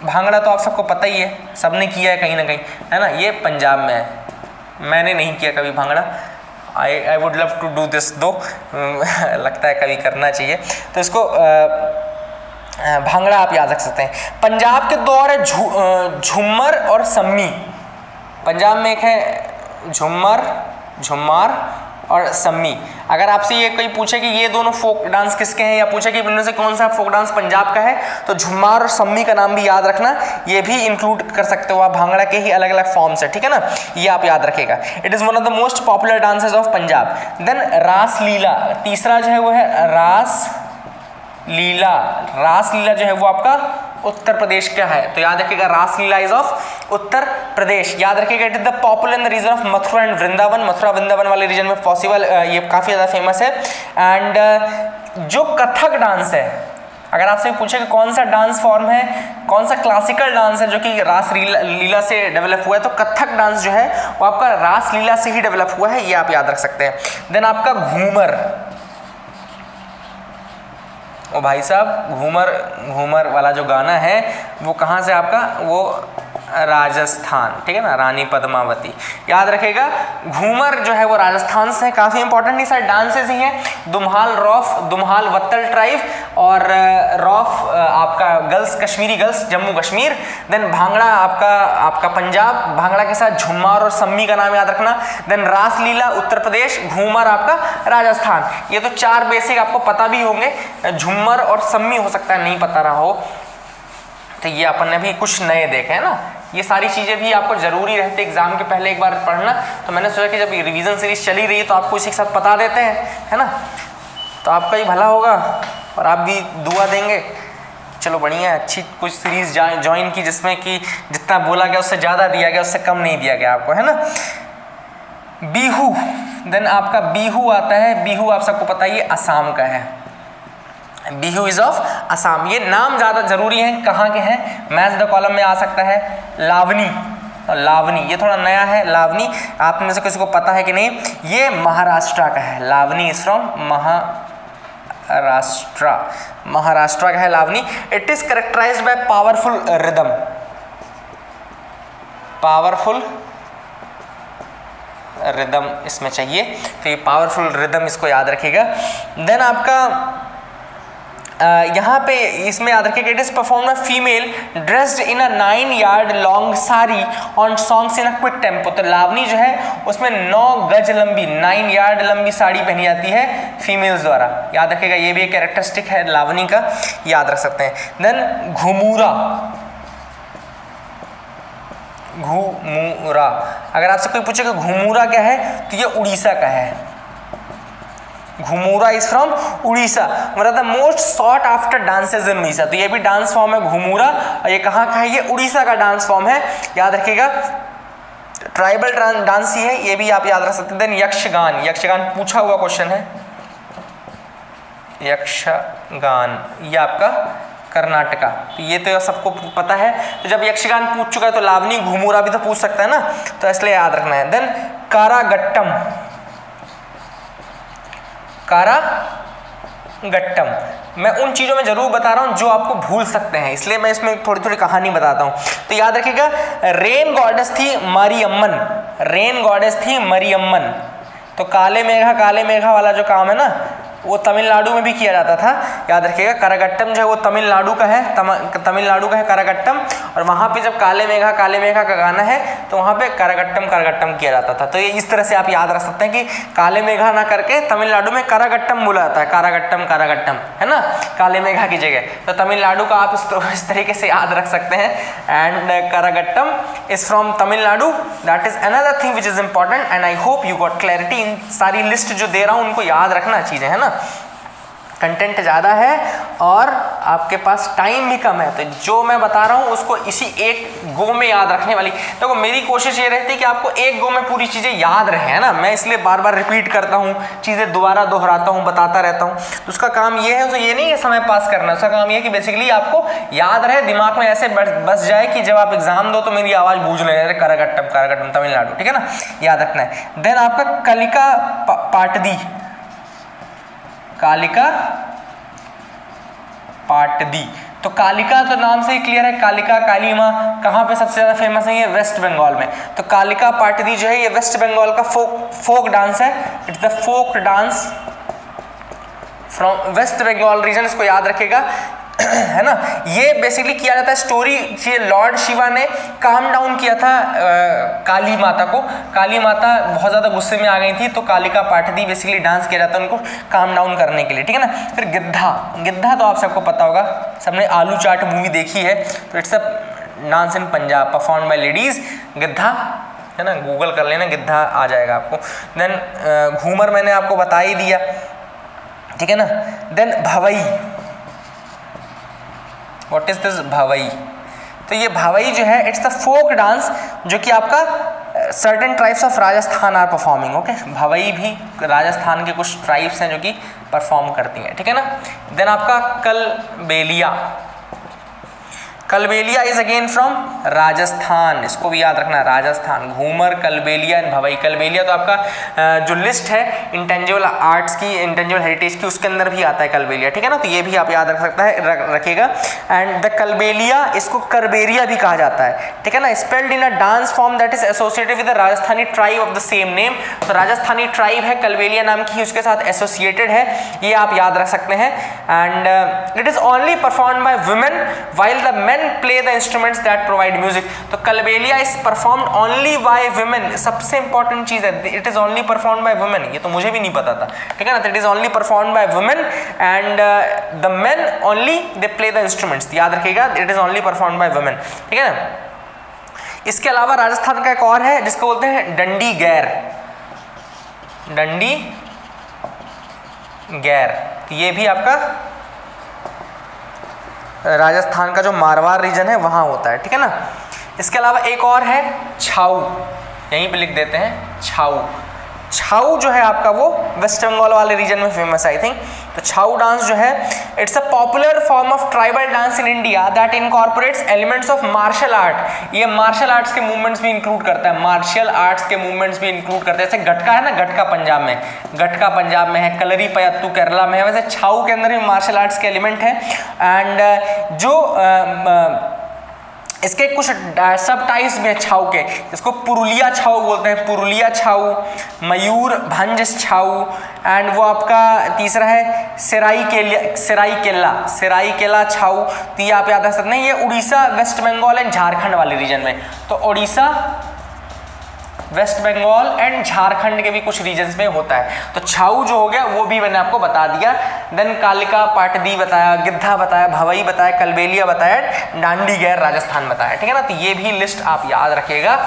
भांगड़ा तो आप सबको पता ही है, सबने किया है कहीं ना कहीं, है ना। ये पंजाब में है, मैंने नहीं किया कभी bhangra. I would love to do this though, लगता है कभी करना चाहिए। तो इसको भांगड़ा आप याद रख सकते हैं। पंजाब के दो और है झूमर और सम्मी। पंजाब में एक है झुम्मार और सम्मी। अगर आपसे ये कोई पूछे कि ये दोनों फोक डांस किसके हैं, या पूछे कि इनमें से कौन सा फोक डांस पंजाब का है, तो झुम्मार और सम्मी का नाम भी याद रखना। ये भी इंक्लूड कर सकते हो आप, भांगड़ा के ही अलग अलग फॉर्म्स है, ठीक है ना। ये आप याद रखेगा। It is one of the most popular dances of Punjab. Then Ras Leela, तीसरा जो है वो है रास लीला। रास लीला जो है वो आपका उत्तर प्रदेश का है, तो याद रखिएगा रास लीला इज ऑफ उत्तर प्रदेश। याद रखिएगा it is the popular in the region of Mathura and Vrindavan. Mathura Vrindavan वाले रीजन में पॉसिबल, ये काफ़ी ज़्यादा फेमस है। एंड जो कथक डांस है, अगर आपसे पूछे कि कौन सा डांस फॉर्म है, कौन सा क्लासिकल डांस है जो कि रास लीला से डेवलप हुआ है, तो कथक डांस जो है वो आपका रास लीला से ही डेवलप हुआ है, ये आप याद रख सकते हैं। देन आपका घूमर, ओ भाई साहब घूमर वाला जो गाना है वो कहाँ से आपका, वो राजस्थान, ठीक है ना, रानी पद्मावती। याद रखेगा घूमर जो है वो राजस्थान से है। काफ़ी इंपॉर्टेंट ये सारे डांसेस ही हैं, दुम्हाल रौफ, दुम्हाल वत्तल ट्राइब और रौफ आपका girls, Kashmiri girls Jammu Kashmir. Then bhangra आपका पंजाब, भांगड़ा के साथ झुम्मार और सम्मी का नाम याद रखना। देन रासलीला उत्तर प्रदेश, घूमर आपका राजस्थान। ये तो 4 बेसिक आपको पता भी होंगे, झुम्मर और सम्मी हो सकता है नहीं पता रहा हो, तो ये अपन ने भी कुछ नए देखे हैं ना। ये सारी चीज़ें भी आपको जरूरी रहती है एग्जाम के पहले एक बार पढ़ना, तो मैंने सोचा कि जब रिवीजन सीरीज चली रही है तो आपको इसी के साथ बता देते हैं, है ना, तो आपका ही भला होगा और आप भी दुआ देंगे। चलो बढ़िया है, अच्छी कुछ सीरीज ज्वाइन की जिसमें कि जितना बोला गया उससे ज़्यादा दिया गया, उससे कम नहीं दिया गया आपको, है ना। बिहू, देन आपका बिहू आता है। बिहू आप सबको पता ही असम का है। Bihu is of Assam. ये नाम ज़्यादा जरूरी है, कहाँ के हैं, मैच द कॉलम में आ सकता है। लावनी, लावनी ये थोड़ा नया है। लावनी आप में से किसी को पता है कि नहीं, ये महाराष्ट्र का है। लावनी इज फ्रॉम महाराष्ट्र, महाराष्ट्र का है Lavani. It is characterised by powerful rhythm, powerful rhythm इसमें चाहिए, तो ये पावरफुल रिदम इसको याद रखिएगा। देन आपका यहाँ पे इसमें याद रखिएगा, it is perform female dressed in a 9 yard long sari on songs in a quick tempo. तो लावनी जो है उसमें 9 गज लंबी, 9 यार्ड लंबी साड़ी पहनी जाती है फीमेल्स द्वारा, याद रखिएगा। ये भी एक कैरेक्टरिस्टिक है लावनी का, याद रख सकते हैं। देन घुमूरा, घुमूरा अगर आपसे कोई पूछेगा घुमूरा क्या है तो ये उड़ीसा का है। घुमूरा इज फ्रॉम उड़ीसा, मतलब the most sought after dances in Orissa. तो ये भी डांस फॉर्म है घुमूरा, और ये कहाँ का है, ये उड़ीसा का डांस फॉर्म है, याद रखिएगा। ट्राइबल डांस ही है, ये भी आप याद रख सकते हैं। देन यक्षगान, यक्षगान पूछा हुआ क्वेश्चन है। यक्षगान ये आपका कर्नाटका, तो ये तो सबको पता है। तो जब यक्षगान पूछ चुका है तो लावनी घुमूरा भी तो पूछ सकता है ना, तो इसलिए याद रखना है। देन कारागट्टम, कारागट्टम मैं उन चीज़ों में जरूर बता रहा हूँ जो आपको भूल सकते हैं, इसलिए मैं इसमें थोड़ी थोड़ी कहानी बताता हूँ। तो याद रखिएगा, रेन गॉडेस थी मरियम्मन, रेन गॉडेस थी मरियम्मन। तो काले मेघा वाला जो काम है ना, वो तमिलनाडु में भी किया जाता था, याद रखिएगा। करागट्टम जो है वो तमिलनाडु का है, तमिलनाडु का है करागट्टम, और वहाँ पे जब काले मेघा का गाना है तो वहाँ पे करागट्टम किया जाता था। तो ये इस तरह से आप याद रख सकते हैं कि काले मेघा ना करके तमिलनाडु में करागट्टम बोला जाता है, करागट्टम है ना, काले मेघा की जगह। तो तमिलनाडु का आप इस तरीके से याद रख सकते हैं। And Karagattam is from Tamil Nadu, that is another thing which is important, and I hope you got clarity. इन सारी लिस्ट जो दे रहा हूँ उनको याद रखना चीज़ें, है ना। कंटेंट ज़्यादा है और आपके पास टाइम भी कम है, तो जो मैं बता रहा हूँ उसको इसी एक गो में याद रखने वाली। देखो मेरी कोशिश ये रहती है कि आपको एक गो में पूरी चीज़ें याद रहे, है ना। मैं इसलिए बार बार रिपीट करता हूँ, चीज़ें दोबारा दोहराता हूँ, बताता रहता हूँ। तो उसका काम ये है, तो ये नहीं है समय पास करना, उसका काम ये है कि बेसिकली आपको याद रहे, दिमाग में ऐसे बस जाए कि जब आप एग्जाम दो तो मेरी आवाज़ बूझ ले, करागट्टम तमिलनाडु, ठीक है ना, याद रखना है। देन आपका कलिका पाटदी, कालिका पाटदी। तो कालिका तो नाम से ही क्लियर है, कालिका काली माँ कहाँ पे सबसे ज़्यादा फेमस है, ये वेस्ट बंगाल में। तो कालिका पाटदी जो है ये वेस्ट बंगाल का फोक डांस है, it's the folk dance from West Bengal region, इसको याद रखिएगा, है ना। ये बेसिकली किया जाता है, स्टोरी ये लॉर्ड शिवा ने काम डाउन किया था काली माता को। काली माता बहुत ज़्यादा गुस्से में आ गई थी, तो कालिका पाटदी बेसिकली डांस किया जाता है उनको काम डाउन करने के लिए, ठीक है ना। फिर गिद्धा तो आप सबको पता होगा, सबने आलू चाट मूवी देखी है, तो it's a dance in Punjab perform by ladies. Giddha है ना, गूगल कर लेना, गिद्धा आ जाएगा आपको। देन घूमर मैंने आपको बता ही दिया, ठीक है ना। Then Bhavai, what is this Bhavai? तो ये भवई जो है इट्स द फोक डांस जो कि आपका certain tribes of Rajasthan are performing, okay. Bhavai भी राजस्थान के कुछ ट्राइब्स हैं जो कि परफॉर्म करती हैं, ठीक है ना। देन आपका Kalbelia, Kalbelia is again from Rajasthan, इसको भी याद रखना, राजस्थान। घूमर, कलबेलिया एंड भवई। कलबेलिया तो आपका जो लिस्ट है इंटेंजिबल आर्ट्स की, इंटेंजिबल हेरिटेज की, उसके अंदर भी आता है कलबेलिया, ठीक है ना, तो ये भी आप याद रख सकता है, रखिएगा। एंड द कलबेलिया, इसको करबेरिया भी कहा जाता है, ठीक है ना, spelled in a dance form that is associated with the Rajasthani tribe of the same name. तो राजस्थानी ट्राइब है कलबेलिया नाम की, उसके साथ एसोसिएटेड है, ये आप याद रख सकते हैं। And it is only performed by women while the men play the instruments that provide music. तो Kalbelia is performed only by women, सबसे इंपॉर्टेंट चीज है, it is only performed by women, ये तो मुझे भी नहीं पता था, ठीक है ना, it is only performed by women and the main only they play the instruments, याद रखिएगा, it is only performed by women, ठीक है ना। इसके अलावा राजस्थान का एक और है जिसको बोलते हैं डंडी गैर, डंडी गैर, ये भी आपका राजस्थान का जो मारवाड़ रीजन है वहाँ होता है, ठीक है ना। इसके अलावा एक और है छाऊ, यहीं पे लिख देते हैं छाऊ। छाऊ जो है आपका वो वेस्ट बंगाल वाले रीजन में फेमस है आई थिंक। तो छाऊ डांस जो है it's a popular form of tribal dance in India that incorporates elements of martial art. ये मार्शल आर्ट्स के मूवमेंट्स भी इंक्लूड करता है, मार्शल आर्ट्स के मूवमेंट्स भी इंक्लूड करते हैं। जैसे गटका है ना, गटका पंजाब में, गटका पंजाब में है, कलरी पयत्तू केरला में है, वैसे छाऊ के अंदर भी मार्शल आर्ट्स के एलिमेंट है। एंड जो इसके कुछ सब टाइप्स भी हैं छाऊ के, इसको पुरुलिया छाऊ बोलते हैं, पुरुलिया छाऊ, मयूर भंज छाऊ, एंड वो आपका तीसरा है सिराई केला छाऊ। तो ये आप याद रख सकते हैं, ये उड़ीसा, वेस्ट बंगाल एंड झारखंड वाले रीजन में। तो उड़ीसा, वेस्ट बंगाल एंड झारखंड के भी कुछ रीजन्स में होता है। तो छाऊ जो हो गया वो भी मैंने आपको बता दिया। देन कालिका पाटदी बताया, गिद्धा बताया, भवई बताया, कलबेलिया बताया, डांडी गैर राजस्थान बताया, ठीक है ना। तो ये भी लिस्ट आप याद रखिएगा,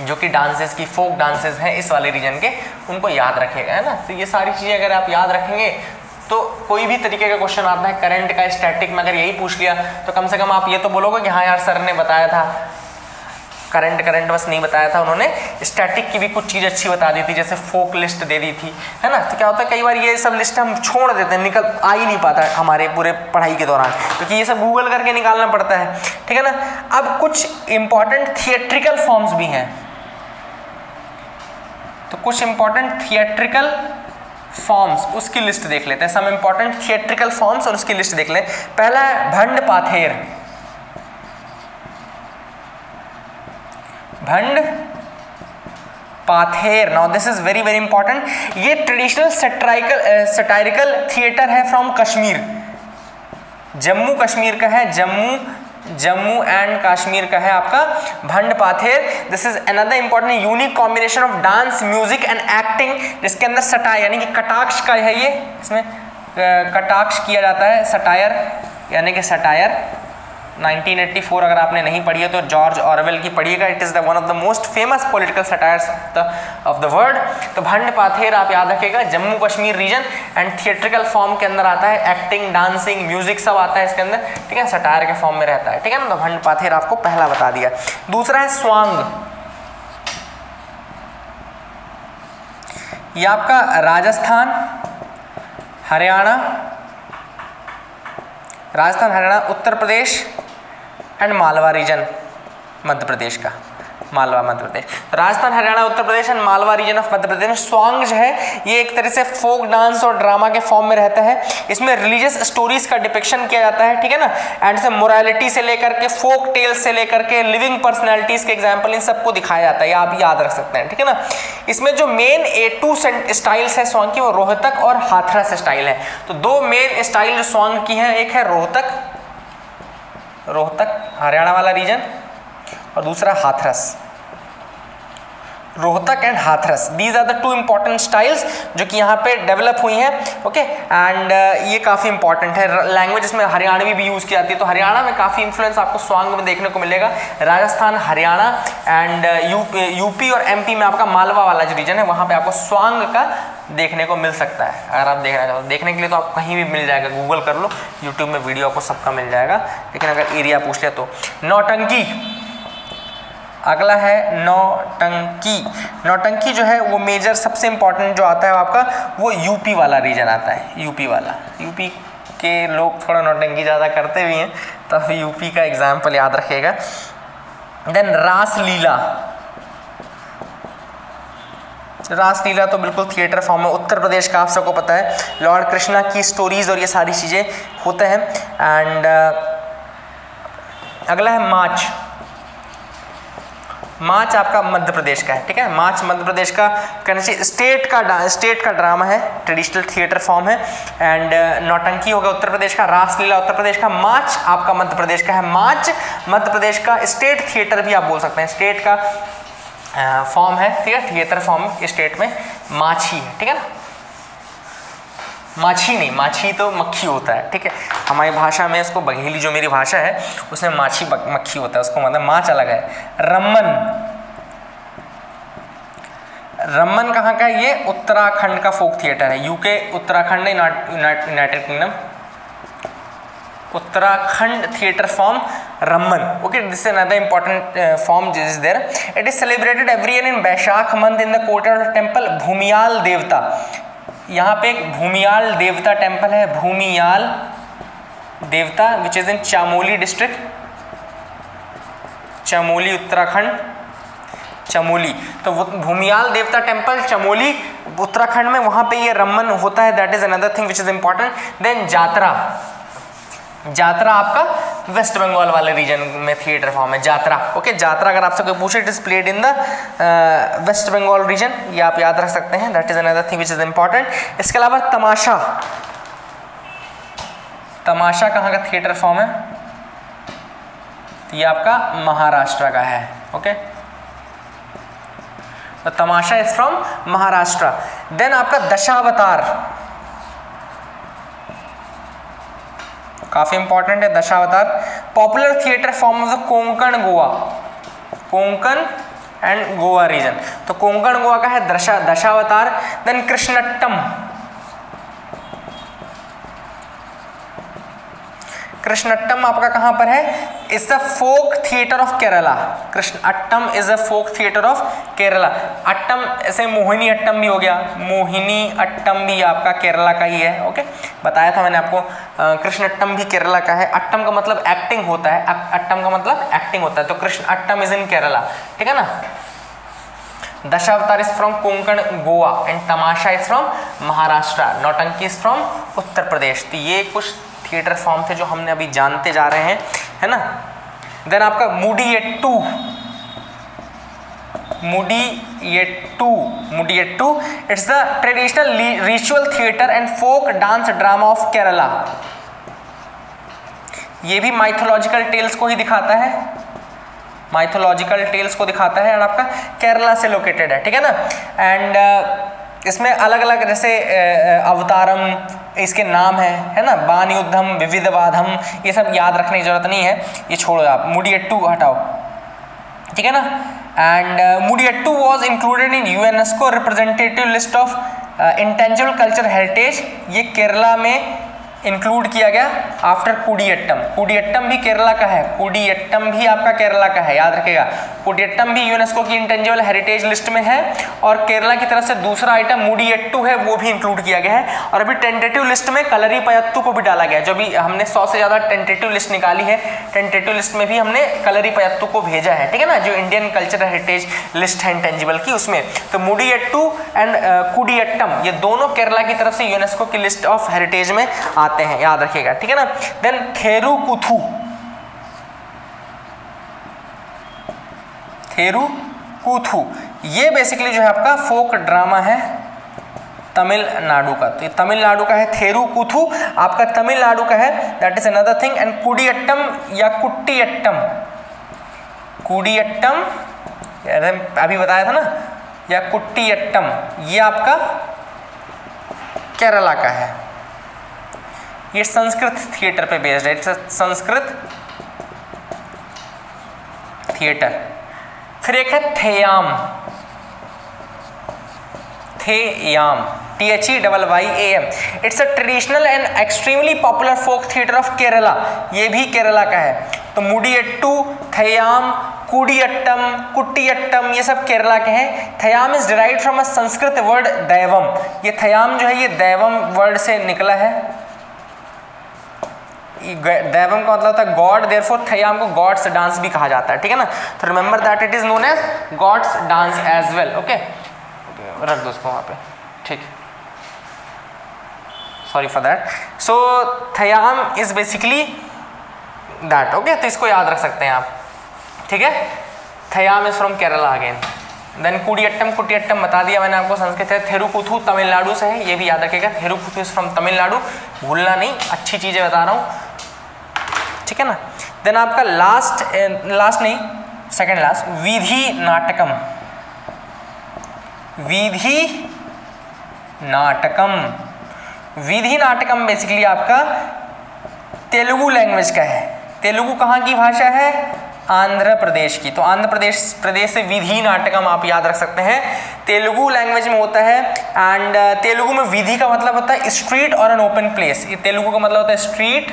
जो कि डांसेस की, फोक डांसेस हैं इस वाले रीजन के, उनको याद रखिएगा, है ना। तो ये सारी चीज़ें अगर आप याद रखेंगे तो कोई भी तरीके का क्वेश्चन आता है करंट का, स्टैटिक में अगर यही पूछ लिया तो कम से कम आप ये तो बोलोगे कि हाँ यार सर ने बताया था, करंट बस नहीं बताया था उन्होंने, स्टैटिक की भी कुछ चीज़ अच्छी बता दी थी, जैसे फोक लिस्ट दे दी थी, है ना। तो क्या होता है कई बार ये सब लिस्ट हम छोड़ देते हैं, निकल आ ही नहीं पाता हमारे पूरे पढ़ाई के दौरान, क्योंकि ये सब गूगल करके निकालना पड़ता है, ठीक है ना। अब कुछ इंपॉर्टेंट थिएट्रिकल फॉर्म्स भी हैं, तो कुछ इंपॉर्टेंट थिएट्रिकल फॉर्म्स, उसकी लिस्ट देख लेते हैं। सम इंपॉर्टेंट थिएट्रिकल फॉर्म्स और उसकी लिस्ट देख लें। पहला है Bhand Pather, Bhand Pather. Now this is very very important. ये ट्रेडिशनल सटायरिकल थिएटर है फ्रॉम कश्मीर, जम्मू कश्मीर का है, जम्मू एंड कश्मीर का है आपका Bhand Pather. This is another important unique combination of dance, music and acting, जिसके अंदर सटायर यानी कि कटाक्ष का है, ये इसमें कटाक्ष किया जाता है, सटायर यानी कि सटायर। 1984 अगर आपने नहीं पढ़ी है तो जॉर्ज ऑरवेल की पढ़िएगा, it is the one of the most famous political satires of the world. तो भंड पाथेर आप याद रखिएगा, Jammu Kashmir region, and theatrical form के अंदर आता है, एक्टिंग, डांसिंग, म्यूजिक सब आता है इसके अंदर, ठीक है, सटायर के फॉर्म में रहता है, ठीक है ना। तो भंड पाथेर आपको पहला बता दिया। दूसरा है स्वांग, ये आपका राजस्थान, हरियाणा, उत्तर प्रदेश एंड मालवा रीजन, मध्य प्रदेश का, Malwa Madhya Pradesh. Rajasthan, Haryana, Uttar Pradesh and Malwa reason of Madhya Pradesh में स्वांग जो है ये एक तरह से फोक डांस और ड्रामा के फॉर्म में रहता है। इसमें रिलीजियस स्टोरीज का डिपिक्शन किया जाता है, ठीक है ना, एंड से मोरालिटी से लेकर के, फोक टेल्स से लेकर के, लिविंग पर्सनैलिटीज के एग्जाम्पल, इन सबको दिखाया जाता है, ये आप याद रख सकते हैं, ठीक है ना। इसमें जो मेन A2 स्टाइल्स है स्वांग की, वो रोहतक और हाथरस स्टाइल है। तो दो मेन स्टाइल जो स्वांग की है, एक है रोहतक हरियाणा वाला रीजन, और दूसरा Hathras, Rohtak and Hathras. These are the two important styles जो कि यहाँ पे डेवलप हुई हैं, ओके। एंड ये काफ़ी इंपॉर्टेंट है। लैंग्वेज इसमें हरियाणवी भी यूज़ की जाती है, तो हरियाणा में काफ़ी इन्फ्लुएंस आपको स्वांग में देखने को मिलेगा। राजस्थान, हरियाणा एंड यूपी और MP में आपका मालवा वाला जो रीजन है, वहाँ पे आपको स्वांग का देखने को मिल सकता है। अगर आप देखना चाहो, देखने के लिए तो आप कहीं भी मिल जाएगा, गूगल कर लो, यूट्यूब में वीडियो आपको सबका मिल जाएगा, लेकिन अगर एरिया पूछ लिया तो। नौटंकी, अगला है नौटंकी। नौटंकी जो है वो मेजर सबसे इंपॉर्टेंट जो आता है आपका, वो यूपी वाला रीजन आता है, यूपी वाला, यूपी के लोग थोड़ा नौटंकी ज़्यादा करते भी हैं, तो अभी यूपी का एग्जाम्पल याद रखिएगा। देन रासलीला, रासलीला तो बिल्कुल थिएटर फॉर्म है, उत्तर प्रदेश का, आप सबको पता है, लॉर्ड कृष्णा की स्टोरीज और ये सारी चीज़ें होते हैं। एंड अगला है मार्च। मार्च आपका मध्य प्रदेश का है, ठीक है। मार्च मध्य प्रदेश का स्टेट का ड्रामा है, ट्रेडिशनल थिएटर फॉर्म है। एंड नौटंकी होगा उत्तर प्रदेश का, रासलीला उत्तर प्रदेश का, मार्च आपका मध्य प्रदेश का है। मार्च मध्य प्रदेश का स्टेट थिएटर भी आप बोल सकते हैं, स्टेट का फॉर्म है, ठीक है। थिएटर फॉर्म स्टेट में माछी है, ठीक है ना। माछी नहीं, माछी तो मक्खी होता है, ठीक है। हमारी भाषा में इसको, बघेली जो मेरी भाषा है उसमें माछी मक्खी होता है, उसको मतलब माछ अलग है। रम्मन, रम्मन कहाँ का है? ये उत्तराखंड का फोक थिएटर है, UK Uttarakhand United Kingdom, Uttarakhand theatre form Ramman. Okay, this is another important form is there. It is celebrated every year in Vaishakh month in the courtyard temple Bhumiyal Devta. यहाँ पे एक भूमियाल देवता टेम्पल है, भूमियाल देवता, which is in Chamoli district, Chamoli Uttarakhand, Chamoli. तो वो भूमियाल देवता टेम्पल चमोली उत्तराखंड में, वहाँ पे ये रम्मन होता है, that is another thing which is important. Then Jatra, Jatra आपका वेस्ट बंगाल वाले रीजन में थिएटर फॉर्म है, जात्रा। ओके, जात्रा अगर आपसे कोई पूछे, it is played in the West Bengal region, ये आप याद रख सकते हैं, that is another thing which is important. इसके अलावा तमाशा, तमाशा कहाँ का थिएटर फॉर्म है? ये आपका महाराष्ट्र का है। ओके, तो Tamasha is from Maharashtra. Then आपका दशावतार, काफी इंपॉर्टेंट है Dashavatar, popular theatre form of the Konkan Goa, Konkan and Goa region. तो कोंकण गोवा का है दशावतार। देन कृष्णट्टम, कृष्णट्टम आपका कहाँ पर है? Is the folk theatre of Kerala, Krishnattam is the folk theatre of Kerala. Attam ऐसे मोहिनी अट्टम भी हो गया, मोहिनी अट्टम भी आपका केरला का ही है। ओके, बताया था मैंने आपको, कृष्णअट्टम भी केरला का है। अट्टम का मतलब एक्टिंग होता है, अट्टम का मतलब एक्टिंग होता है, तो कृष्णअट्टम इज इन केरला, ठीक है ना। Dashavatar is from Konkan Goa and Tamasha is from Maharashtra, नौटंकी इज फ्रॉम उत्तर प्रदेश। तो ये कुछ थिएटर फॉर्म थे जो हमने अभी जानते जा रहे हैं, है ना। देन आपका Mudiyettu, Mudiyettu, Mudiyettu it's the traditional ritual theatre and folk dance drama of Kerala. ये भी माइथोलॉजिकल टेल्स को ही दिखाता है, माइथोलॉजिकल टेल्स को दिखाता है, एंड आपका केरला से लोकेटेड है, ठीक है ना। एंड इसमें अलग अलग जैसे अवतारम इसके नाम है ना, बाण युद्धम, विविधवाधम, ये सब याद रखने की जरूरत नहीं है, ये छोड़ो आप, मुडियट्टू हटाओ, ठीक है ना। And Mudiyettu was included in UNESCO representative list of intangible culture heritage. ये केरला में इंक्लूड किया गया आफ्टर कुडियट्टम। कुडियट्टम भी केरला का है, कुडियट्टम भी आपका केरला का है, याद रखिएगा। कुडियट्टम भी यूनेस्को की इंटेंजिबल हेरिटेज लिस्ट में है, और केरला की तरफ से दूसरा आइटम मुडियट्टू है, वो भी इंक्लूड किया गया है। और अभी टेंटेटिव लिस्ट में कलरीपयत्तू को भी डाला गया है, जो भी हमने 100 से ज़्यादा टेंटेटिव लिस्ट निकाली है, टेंटेटिव लिस्ट में भी हमने कलरीपयत्तू को भेजा है, ठीक है ना, जो इंडियन कल्चरल हेरिटेज लिस्ट है इंटेंजिबल की, उसमें। तो मुडियट्टू एंड कुडियट्टम ये दोनों केरला की तरफ से यूनेस्को की लिस्ट ऑफ हेरिटेज में आते हैं, याद रखिएगा, ठीक है ना। देन थेरुकुथु, थेरुकुथु ये बेसिकली जो है आपका फोक ड्रामा है तमिलनाडु का, तो ये तमिलनाडु का है। थेरुकुथु आपका तमिलनाडु का है, that is another thing. And Kudiyattam या कुट्टियट्टम, कुडियट्टम अभी बताया था ना, या कुट्टियट्टम ये आपका केरला का है। ये संस्कृत थिएटर पे बेस्ड है, इट्स संस्कृत थिएटर। फिर एक है Theyyam, Theyyam THEYYAM, it's a traditional and extremely popular folk theatre of Kerala, ये भी केरला का है। तो मुडियट्टू, थेयाम, कुडियट्टम, कुट्टियट्टम ये सब केरला के हैं। Theyyam is derived from a Sanskrit word Daivam, ये थेयाम जो है ये दैवम वर्ड से निकला है, दैवम का मतलब होता है गॉड, देयरफॉर थयाम को गॉड्स डांस भी कहा जाता है, ठीक है ना। तो remember that it is known as god's dance as well. Okay, रख दो उसको वहाँ पे, ठीक, sorry for that. So Theyyam is basically that. Okay, तो इसको याद रख सकते हैं आप, ठीक है। Theyyam is from Kerala again. Then Kudiyattam, Kutiyattam बता दिया मैंने आपको, संस्कृत है। थेरुकुथु तमिलनाडु से है, ये भी याद रखिएगा। थेरुकुथु इज फ्रॉम तमिलनाडु, भूलना नहीं, अच्छी चीज़ें बता रहा हूँ, ठीक है ना। देन आपका लास्ट नहीं, सेकंड लास्ट, विधि नाटकम। विधि नाटकम, विधि नाटकम बेसिकली आपका तेलुगु लैंग्वेज का है। तेलुगु कहाँ की भाषा है? आंध्र प्रदेश की। तो आंध्र प्रदेश से विधि नाटकम आप याद रख सकते हैं, तेलुगु लैंग्वेज में होता है। एंड तेलुगु में विधि का मतलब होता है स्ट्रीट और एन ओपन प्लेस। ये तेलुगु का मतलब होता है स्ट्रीट,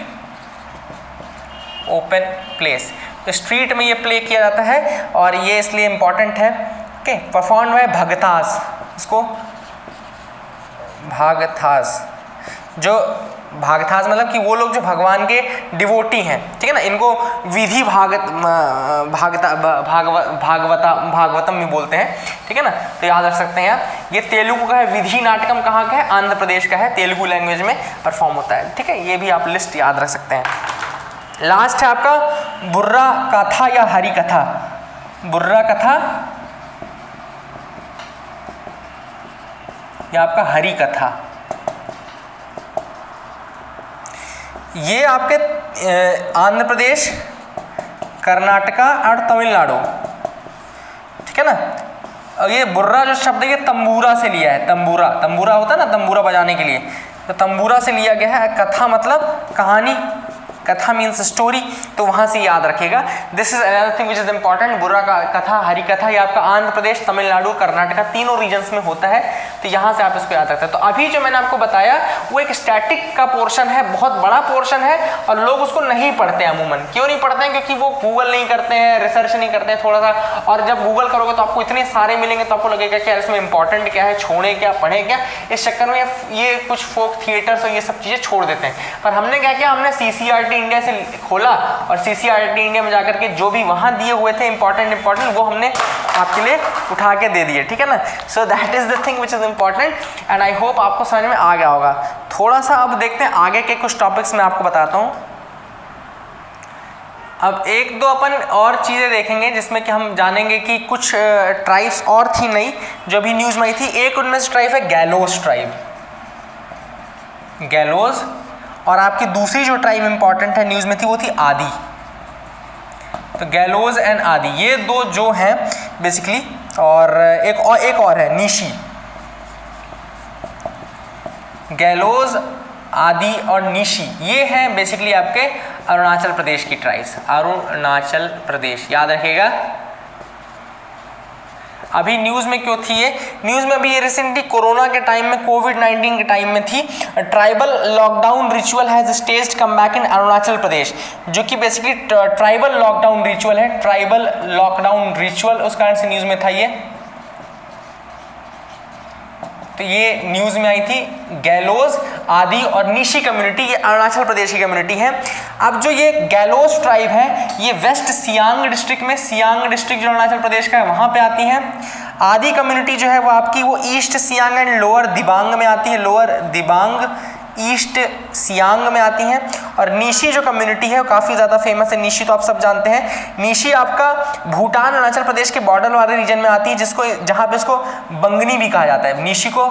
ओपन प्लेस। तो स्ट्रीट में ये प्ले किया जाता है और ये इसलिए इम्पॉर्टेंट है। ओके, परफॉर्म बाय भगतास, इसको भागथास, जो भागथास मतलब कि वो लोग जो भगवान के डिवोटी हैं, ठीक है ना, इनको विधि भागवतम भी बोलते हैं, ठीक है ना। तो याद रख सकते हैं आप, ये तेलुगु का है। विधि नाटकम कहाँ का है? आंध्र प्रदेश का है, तेलुगु लैंग्वेज में परफॉर्म होता है, ठीक है। ये भी आप लिस्ट याद रख सकते हैं। लास्ट है आपका बुर्रा कथा या हरि कथा। बुर्रा कथा या आपका हरि कथा, ये आपके आंध्र प्रदेश, कर्नाटका और तमिलनाडु, ठीक है ना। और ये बुर्रा जो शब्द है ये तंबूरा से लिया है। तंबूरा, तंबूरा होता है ना, तंबूरा बजाने के लिए, तो तंबूरा से लिया गया है। कथा मतलब कहानी, कथा मीन्स स्टोरी, तो वहाँ से याद रखिएगा। This is another thing which is important. Burra का कथा, हरि कथा, ये आपका आंध्र प्रदेश, तमिलनाडु, कर्नाटका तीनों रीजन्स में होता है, तो यहाँ से आप इसको याद रखते हैं। तो अभी जो मैंने आपको बताया वो एक स्टैटिक का पोर्शन है, बहुत बड़ा पोर्शन है, और लोग उसको नहीं पढ़ते हैं अमूमन। क्यों नहीं पढ़ते हैं? क्योंकि वो गूगल नहीं करते हैं, रिसर्च नहीं करते हैं थोड़ा सा। और जब गूगल करोगे तो आपको इतने सारे मिलेंगे, तो आपको लगेगा कि इसमें इंपॉर्टेंट क्या है, छोड़े क्या, पढ़े क्या। इस चक्कर में ये कुछ फोक थिएटर्स और ये सब चीज़ें छोड़ देते हैं। पर हमने क्या किया, हमने CCRT इंडिया से खोला और CCRT इंडिया में जाकर के जो भी वहाँ दिए हुए थे इंपॉर्टेंट वो हमने आपके लिए उठा के दे दिए, ठीक है ना। So that is the thing which is important, and I hope आपको समझ में आ गया होगा। थोड़ा सा अब देखते हैं आगे के कुछ टॉपिक्स मैं आपको बताता हूँ। अब एक दो अपन और चीज़ें देखेंगे जिसमें कि हम जानेंगे कि कुछ ट्राइब्स और थी नई जो अभी न्यूज़ में आई थी। एक उनमें से ट्राइब है गैलोज ट्राइब, गैलोज। और आपकी दूसरी जो ट्राइब इंपॉर्टेंट है न्यूज़ में थी वो थी आदि। तो गैलोज एंड आदि, ये दो जो हैं बेसिकली, और एक और है निशी। गैलोज, आदि और निशी, ये हैं बेसिकली आपके अरुणाचल प्रदेश की ट्राइब्स। अरुणाचल प्रदेश याद रखिएगा। अभी न्यूज़ में क्यों थी ये? न्यूज़ में अभी ये रिसेंटली कोरोना के टाइम में, कोविड-19 के टाइम में थी। Tribal lockdown ritual has staged come back in Arunachal Pradesh, जो कि बेसिकली ट्राइबल लॉकडाउन रिचुअल है। ट्राइबल लॉकडाउन रिचुअल, उस कारण से न्यूज़ में था ये। तो ये न्यूज़ में आई थी। गैलोज, आदि और निशी कम्युनिटी, ये अरुणाचल प्रदेश की कम्युनिटी है। अब जो ये गैलोज ट्राइब है ये वेस्ट सियांग डिस्ट्रिक्ट में, सियांग डिस्ट्रिक्ट जो अरुणाचल प्रदेश का है वहाँ पे आती है। आदि कम्युनिटी जो है वो आपकी वो east Siang and lower Dibang में आती है, लोअर दिबांग, ईस्ट सियांग में आती हैं। और निशी जो कम्युनिटी है वो काफ़ी ज़्यादा फेमस है। निशी तो आप सब जानते हैं। निशी आपका भूटान अरुणाचल प्रदेश के बॉर्डर वाले रीजन में आती है, जिसको जहाँ पे इसको बंगनी भी कहा जाता है। निशी को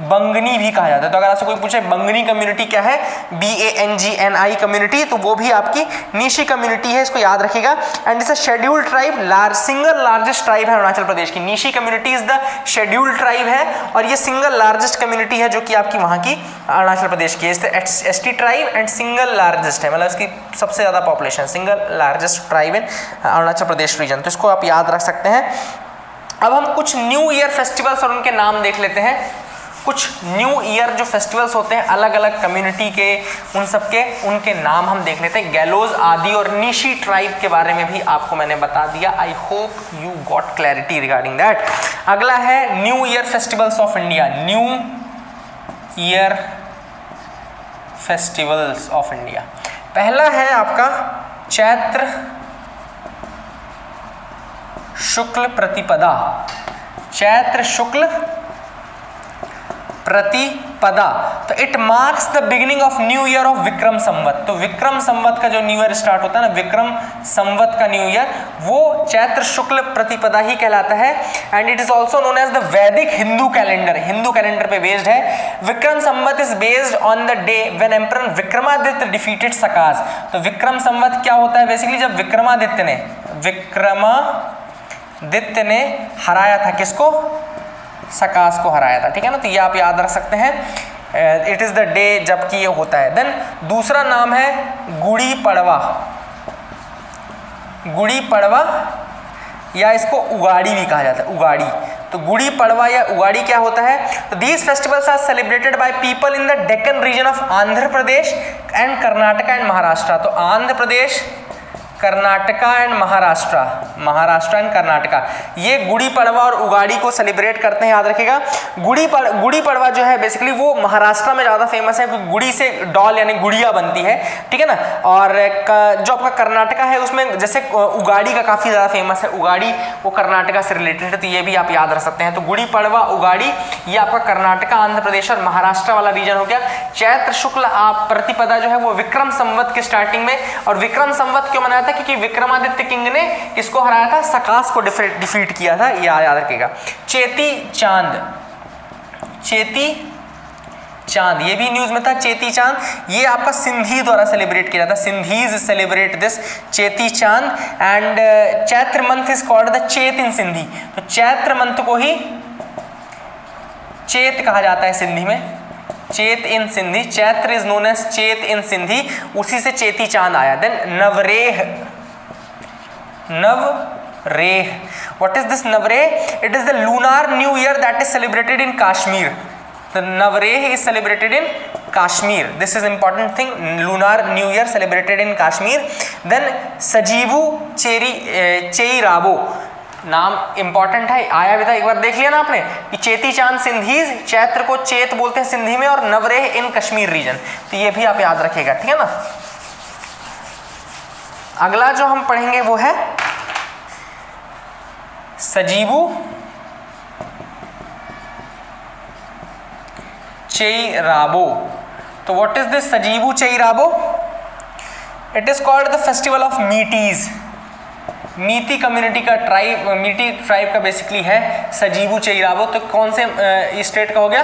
बंगनी भी कहा जाता है। तो अगर आपसे कोई पूछे बंगनी कम्युनिटी क्या है, BANGNI कम्युनिटी, तो वो भी आपकी निशी कम्युनिटी है, इसको याद रखिएगा। And it's a scheduled tribe, single largest tribe है अरुणाचल प्रदेश की। Nishi community is the scheduled tribe है और ये सिंगल लार्जेस्ट कम्युनिटी है जो कि आपकी वहाँ की अरुणाचल प्रदेश की। ST tribe and single largest है, मतलब इसकी सबसे ज़्यादा population, single largest tribe in Arunachal Pradesh region. तो इसको आप याद रख सकते हैं। अब हम कुछ न्यू ईयर फेस्टिवल्स और उनके नाम देख लेते हैं। कुछ न्यू ईयर जो फेस्टिवल्स होते हैं अलग अलग कम्युनिटी के, उन सब के उनके नाम हम देख लेते हैं। गैलोज, आदि और निशी ट्राइब के बारे में भी आपको मैंने बता दिया। आई hope you got clarity regarding that. अगला है new year festivals of India. New year festivals of India, पहला है आपका चैत्र शुक्ल प्रतिपदा, चैत्र शुक्ल प्रतिपदा। तो it marks the beginning of new year of Vikram Samvat. तो विक्रम संवत का जो न्यू ईयर स्टार्ट होता है ना, विक्रम संवत का न्यू ईयर, वो चैत्र शुक्ल प्रतिपदा ही कहलाता है। And it is also known as the Vedic Hindu calendar, Hindu calendar पे बेस्ड है। Vikram Samvat is based on the day when emperor Vikramaditya defeated Sakas. तो विक्रम संवत क्या होता है बेसिकली, जब विक्रमादित्य ने हराया था, किसको, सकास को हराया था, ठीक है ना। तो ये आप याद रख सकते हैं, इट इज द डे जबकि ये होता है। देन दूसरा नाम है गुड़ी पड़वा, गुड़ी पड़वा या इसको उगाड़ी भी कहा जाता है, उगाड़ी। तो गुड़ी पड़वा या उगाड़ी क्या होता है, तो these festivals are celebrated by people in the Deccan region of Andhra Pradesh and Karnataka and Maharashtra. तो आंध्र प्रदेश, कर्नाटका एंड महाराष्ट्र एंड कर्नाटका, ये गुड़ी पड़वा और उगाड़ी को सेलिब्रेट करते हैं, याद रखिएगा। गुड़ी पड़वा जो है बेसिकली वो महाराष्ट्र में ज़्यादा फेमस है, क्योंकि गुड़ी से डॉल यानी गुड़िया बनती है, ठीक है ना। और जो आपका कर्नाटका है उसमें जैसे उगाड़ी का काफ़ी ज़्यादा फेमस है, उगाड़ी वो कर्नाटका से रिलेटेड है, तो ये भी आप याद रख सकते हैं। तो गुड़ी पड़वा उगाड़ी ये आपका कर्नाटका, आंध्र प्रदेश और महाराष्ट्र वाला रीजन हो गया। चैत्र शुक्ल प्रतिपदा जो है वो विक्रम संवत के स्टार्टिंग में, और विक्रम संवत क्यों मनाया था, क्योंकि विक्रमादित्य किंग ने किसको हराया था, सकास को डिफीट किया था, ये याद रखिएगा। चेती चांद ये भी न्यूज में था। चेती चांद ये आपका सिंधी द्वारा सेलिब्रेट किया जाता है, Sindhis celebrate this Cheti Chand. And Chaitra month is called the चेत इन सिंधी। तो चैत्र मंथ को ही चेत कहा जाता है सिंधी में, Chet in Sindhi. Chaitra is known as Chet in Sindhi, उसी से चेती चांद आया। Then Navreh, what is this Navreh, it is the lunar new year that is celebrated in Kashmir. The Navreih is celebrated in Kashmir. This is important thing. Lunar New Year celebrated in Kashmir. Then Sajibu Cheirabo नाम important है, आया भी था, एक बार देख लिया ना आपने कि चेती चांद सिंधीज, चैत्र को चेत बोलते हैं सिंधी में, और नवरेह इन कश्मीर रीजन। तो ये भी आप याद रखिएगा, ठीक है ना। अगला जो हम पढ़ेंगे वो है सजीबू चेइराबो। तो what is this Sajibu Cheiraoba, it is called the festival of Meiteis. Meitei community का मीती ट्राइब का बेसिकली है सजीबू चेइराबो। तो कौन से स्टेट का हो गया,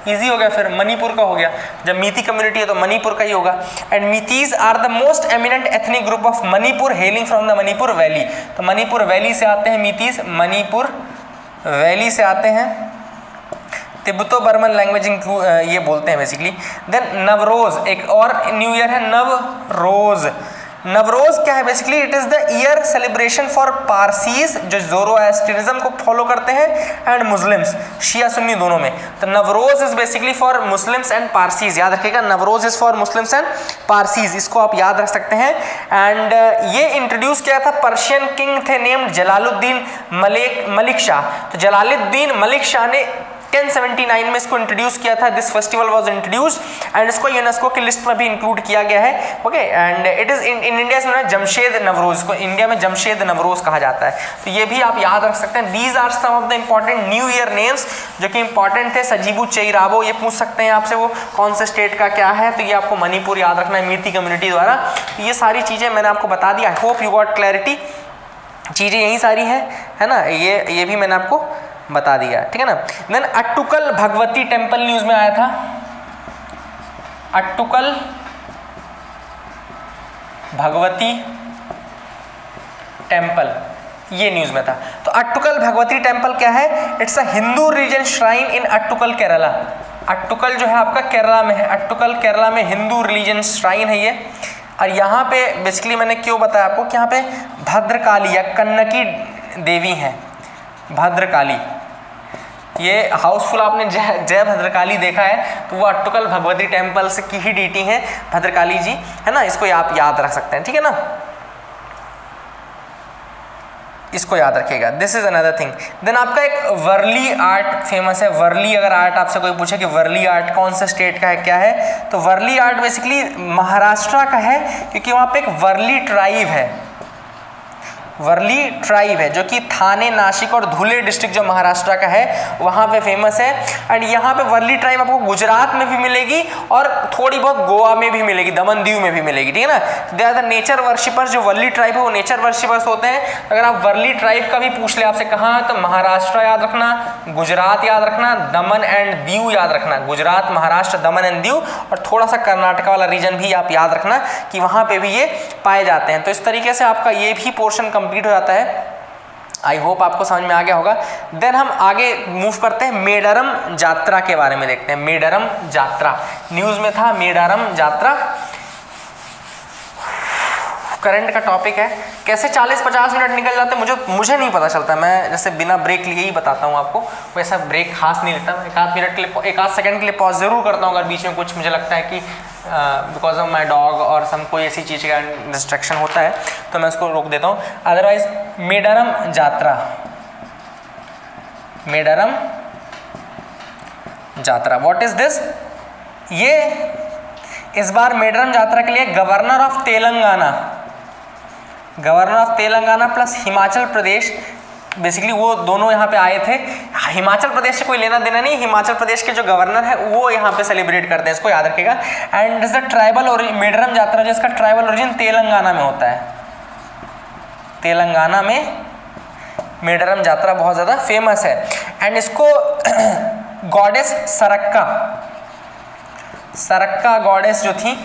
इजी हो गया, फिर मणिपुर का हो गया। जब मीती कम्युनिटी है तो मणिपुर का ही होगा। And Meiteis are the most eminent ethnic group of Manipur hailing from the Manipur valley. तो मणिपुर वैली से आते हैं मीतीज, मणिपुर वैली से आते हैं, तिब्बतो बर्मन लैंग्वेज ये बोलते हैं बेसिकली। देन नवरोज, एक और न्यू ईयर है नवरोज। नवरोज क्या है basically, it is the year celebration for Parsis जो ज़ोरोएस्ट्रियनिज्म को फॉलो करते हैं, एंड मुस्लिम्स, शिया सुन्नी दोनों में। तो Navroz is basically for Muslims and Parsis, याद रखिएगा, Navroz is for Muslims and Parsis, इसको आप याद रख सकते हैं। एंड ये इंट्रोड्यूस किया था पर्शियन किंग थे नेम्ड जलालुद्दीन मलिक शाह। तो जलालुद्दीन मलिक शाह ने 1079 में इसको इंट्रोड्यूस किया था। This festival was introduced and इसको यूनेस्को की लिस्ट में भी इंक्लूड किया गया है। Okay, and it is in India से जमशेद नवरोज, को इंडिया में जमशेद नवरोज कहा जाता है। तो ये भी आप याद रख सकते हैं। These are some of the important new year names जो कि इंपॉर्टेंट थे। सजीबू चेइराबो, ये पूछ सकते हैं आपसे वो कौन से स्टेट का क्या है, तो ये आपको मणिपुर याद रखना है मीती कम्युनिटी द्वारा। तो ये सारी चीज़ें मैंने आपको बता दी। I hope you got clarity. चीज़ें यही सारी है ना, ये भी मैंने आपको बता दिया, ठीक है ना। Then Attukal Bhagavathi temple news में आया था। अट्टुकल भगवती टेम्पल ये न्यूज में था। तो अट्टुकल भगवती टेम्पल क्या है, it's a Hindu religion shrine in Attukal Kerala. Attukal जो है आपका केरला में है, अट्टुकल केरला में हिंदू रिलीजन श्राइन है ये। और यहाँ पे बेसिकली मैंने क्यों बताया आपको कि यहाँ पे भद्रकाली या कन्नकी देवी हैं, भद्रकाली। ये हाउसफुल आपने जय भद्रकाली देखा है, तो वो अट्टुकल भगवती टेम्पल से की ही डीटी है भद्रकाली जी, है ना। इसको आप याद रख सकते हैं, ठीक है ना। इसको याद रखिएगा, this is another thing. Then आपका एक वर्ली आर्ट फेमस है। वर्ली, अगर आर्ट आपसे कोई पूछे कि वर्ली आर्ट कौन सा स्टेट का है, क्या है, तो वर्ली आर्ट बेसिकली महाराष्ट्र का है, क्योंकि वहाँ पे एक वर्ली ट्राइब है। वर्ली ट्राइब है जो कि थाने, नासिक और धुले डिस्ट्रिक्ट जो महाराष्ट्र का है वहाँ पे फेमस है। एंड यहाँ पे वर्ली ट्राइब आपको गुजरात में भी मिलेगी और थोड़ी बहुत गोवा में भी मिलेगी, दमन दीव में भी मिलेगी, ठीक है ना। They are the nature worshippers. जो वर्ली ट्राइब है वो नेचर वर्शिपर्स होते हैं। अगर आप वर्ली ट्राइब का भी पूछ ले आपसे कहाँ, तो महाराष्ट्र याद रखना, गुजरात याद रखना, दमन एंड दीव याद रखना। गुजरात, महाराष्ट्र, दमन एंड दीव, और थोड़ा सा कर्नाटका वाला रीजन भी आप याद रखना कि वहाँ पे भी ये पाए जाते हैं। तो इस तरीके से आपका ये भी पोर्शन कंप्लीट हो जाता है। आई होप आपको समझ में आ गया होगा। देन हम आगे मूव करते हैं, मेडरम जात्रा के बारे में देखते हैं। मेडरम जात्रा न्यूज़ में था, मेडरम जात्रा करंट का टॉपिक है। कैसे 40-50 मिनट निकल जाते हैं मुझे नहीं पता चलता। मैं जैसे बिना ब्रेक लिए ही बताता हूँ आपको, वैसा ब्रेक खास नहीं लेता। एक आध मिनट के लिए, एक आध सेकंड के लिए पॉज ज़रूर करता हूँ अगर बीच में कुछ मुझे लगता है कि बिकॉज ऑफ माई डॉग और सम कोई ऐसी चीज़ का डिस्ट्रैक्शन होता है तो मैं उसको रोक देता हूँ। Otherwise Medaram Jatara, Medaram Jatara what is this? ये इस बार मेडरम जात्रा के लिए governor of Telangana plus Himachal Pradesh, basically वो दोनों यहाँ पे आए थे। हिमाचल प्रदेश से कोई लेना देना नहीं, हिमाचल प्रदेश के जो गवर्नर है वो यहाँ पे सेलिब्रेट करते हैं, इसको याद रखिएगा। एंड इज द ट्राइबल और मेडरम जात्रा जिसका ट्राइबल ओरिजिन तेलंगाना में होता है। तेलंगाना में मेडरम जात्रा बहुत ज़्यादा फेमस है। एंड इसको गॉडेस सरक्का गॉडेस जो थी,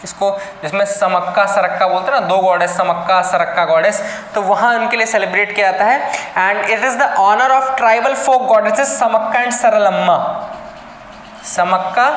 इसको जिसमें समक्का सरक्का बोलते हैं ना, दो गॉडेस, समक्का सरक्का गॉडेस, तो वहाँ उनके लिए सेलिब्रेट किया जाता है। And it is the honour of tribal folk goddesses Sammakka and Saralamma. Sammakka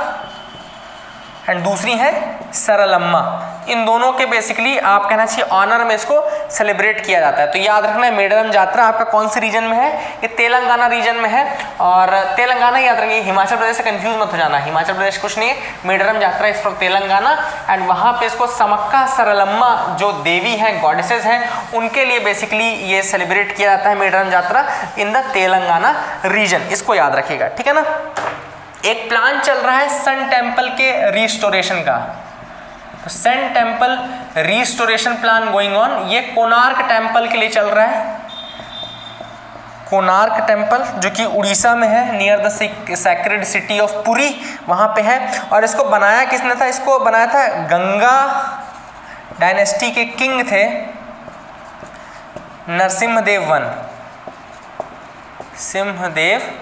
and दूसरी है सरलम्मा। इन दोनों के बेसिकली आप कहना चाहिए ऑनर में इसको सेलिब्रेट किया जाता है। तो याद रखना है मेडरम जात्रा आपका कौन से रीजन में है, ये तेलंगाना रीजन में है। और तेलंगाना याद रखिए, हिमाचल प्रदेश से कंफ्यूज मत हो जाना, हिमाचल प्रदेश कुछ नहीं है, मेडरम जात्रा इज फ्रॉम तेलंगाना। एंड वहाँ पे इसको समक्का सरलम्मा जो देवी हैं, गॉडेसेस हैं, उनके लिए बेसिकली ये सेलिब्रेट किया जाता है मेडरम जात्रा इन द तेलंगाना रीजन। इसको याद रखिएगा, ठीक है ना। एक प्लान चल रहा है सन टेम्पल के रिस्टोरेशन का, तो sun temple restoration plan going on. ये कोणार्क टेम्पल के लिए चल रहा है। कोणार्क टेम्पल जो कि उड़ीसा में है, near the sacred city of Puri, वहाँ पे है। और इसको बनाया किसने था? इसको बनाया था गंगा डायनेस्टी के किंग थे नरसिम्हदेव वन, सिंहदेव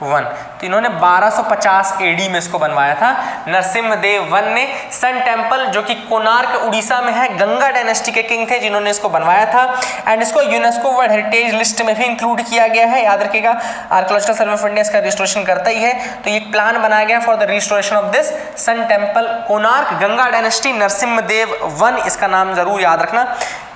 वन। तो इन्होंने 1250 AD में इसको बनवाया था नरसिम्हदेव वन ने। सन टेम्पल जो कि कोणार्क उड़ीसा में है, गंगा डायनेस्टी के किंग थे जिन्होंने इसको बनवाया था। एंड इसको यूनेस्को वर्ल्ड हेरिटेज लिस्ट में भी इंक्लूड किया गया है। याद रखिएगा, आर्कियोलॉजिकल सर्वे ऑफ इंडिया इसका रिस्टोरेशन करता ही है। तो ये प्लान बनाया गया for the restoration of this sun temple, Konark, Ganga dynasty, Narasimhadeva one, इसका नाम जरूर याद रखना।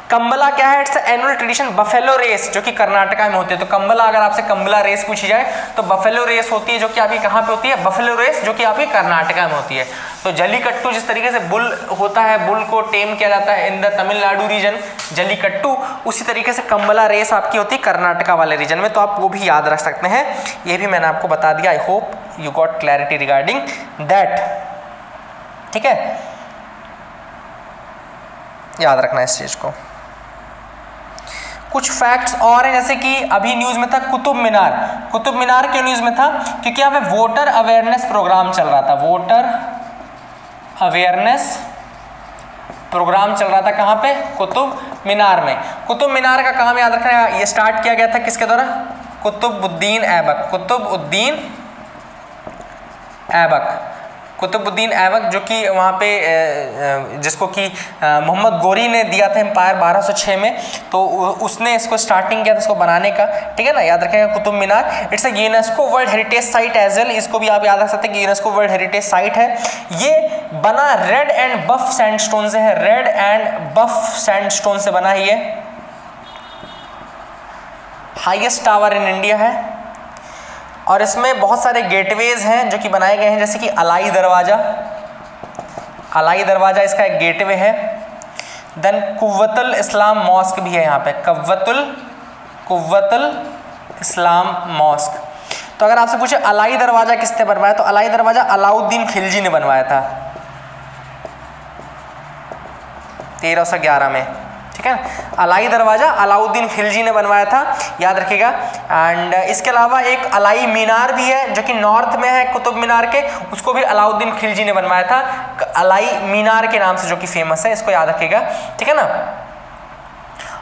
कंबला क्या है? It's annual tradition buffalo race जो कि कर्नाटका में होती है। तो कंबला, अगर आपसे कंबला रेस पूछी जाए तो बफेलो रेस होती है जो कि आपकी कहाँ पे होती है? बफेलो रेस जो कि आपकी कर्नाटका में होती है। तो जल्लीकट्टू जिस तरीके से बुल होता है, बुल को टेम किया जाता है in the Tamil Nadu region, Jallikattu, उसी तरीके से कंबला रेस आपकी होती है कर्नाटका वाले रीजन में। तो आप वो भी याद रख सकते हैं, ये भी मैंने आपको बता दिया। आई hope you got clarity regarding that, ठीक है। याद रखना इस चीज को। कुछ फैक्ट्स और हैं, जैसे कि अभी न्यूज़ में था कुतुब मीनार। कुतुब मीनार क्यों न्यूज़ में था? क्योंकि यहाँ पे वोटर अवेयरनेस प्रोग्राम चल रहा था। वोटर अवेयरनेस प्रोग्राम चल रहा था कहाँ पे? कुतुब मीनार में। कुतुब मीनार का काम याद रखना, ये स्टार्ट किया गया था किसके द्वारा? कुतुबुद्दीन ऐबक। कुतुबुद्दीन ऐबक, कुतुबुद्दीन ऐबक जो कि वहाँ पे जिसको कि मोहम्मद गोरी ने दिया था एम्पायर 1206 में, तो उसने इसको स्टार्टिंग किया था इसको बनाने का, ठीक है ना। याद रखेगा Qutub Minar it's a UNESCO world heritage site as well. इसको भी आप याद रख सकते हैं कि यूनेस्को वर्ल्ड हेरिटेज साइट है। ये बना रेड एंड बफ सैंडस्टोन से है, रेड एंड बफ सैंडस्टोन से बना है। ये हाईएस्ट टावर इन इंडिया है और इसमें बहुत सारे गेटवेज हैं जो कि बनाए गए हैं, जैसे कि अलाई दरवाज़ा। अलाई दरवाज़ा इसका एक गेटवे है। देन कुव्वतुल इस्लाम मॉस्क भी है यहाँ पे, कुव्वतुल इस्लाम मॉस्क। तो अगर आपसे पूछे अलाई दरवाज़ा किसने बनवाया, तो अलाई दरवाज़ा अलाउद्दीन खिलजी ने बनवाया था 1311 में, ठीक है। अलाई दरवाज़ा अलाउद्दीन खिलजी ने बनवाया था, याद रखिएगा। एंड इसके अलावा एक अलाई मीनार भी है जो कि नॉर्थ में है कुतुब मीनार के, उसको भी अलाउद्दीन खिलजी ने बनवाया था, अलाई मीनार के नाम से, जो कि फेमस है, इसको याद रखिएगा, ठीक है ना।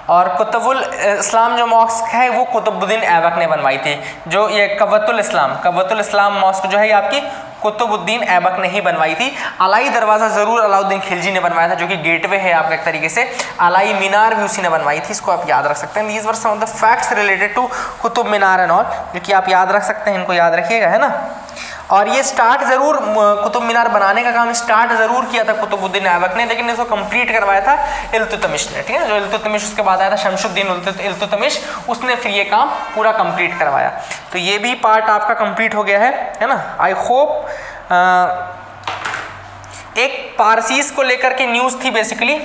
और कुतुबुल इस्लाम जो मॉस्क है वो कुतुबुद्दीन ऐबक ने बनवाई थी। जो ये कव्वतुल इस्लाम मॉस्क जो है ये आपकी कुतुबुद्दीन ऐबक ने ही बनवाई थी। अलाई दरवाज़ा ज़रूर अलाउद्दीन खिलजी ने बनवाया था, जो कि गेटवे है आपका एक तरीके से। अलाई मीनार भी उसी ने बनवाई थी, इसको आप याद रख सकते हैं। These were some of the facts related to Qutub Minar and all, जो कि आप याद रख सकते हैं, इनको याद रखिएगा, है ना। और ये स्टार्ट ज़रूर कुतुब मीनार बनाने का काम स्टार्ट ज़रूर किया था कुतुबुद्दीन ऐबक ने, लेकिन इसको कंप्लीट करवाया था इल्तुतमिश ने, ठीक है। जो इल्तुतमिश उसके बाद आया था शमशुद्दीन इल्तुतमिश, उसने फिर ये काम पूरा कंप्लीट करवाया। तो ये भी पार्ट आपका कंप्लीट हो गया है ना। आई होप एक पारसीस को लेकर के न्यूज़ थी, बेसिकली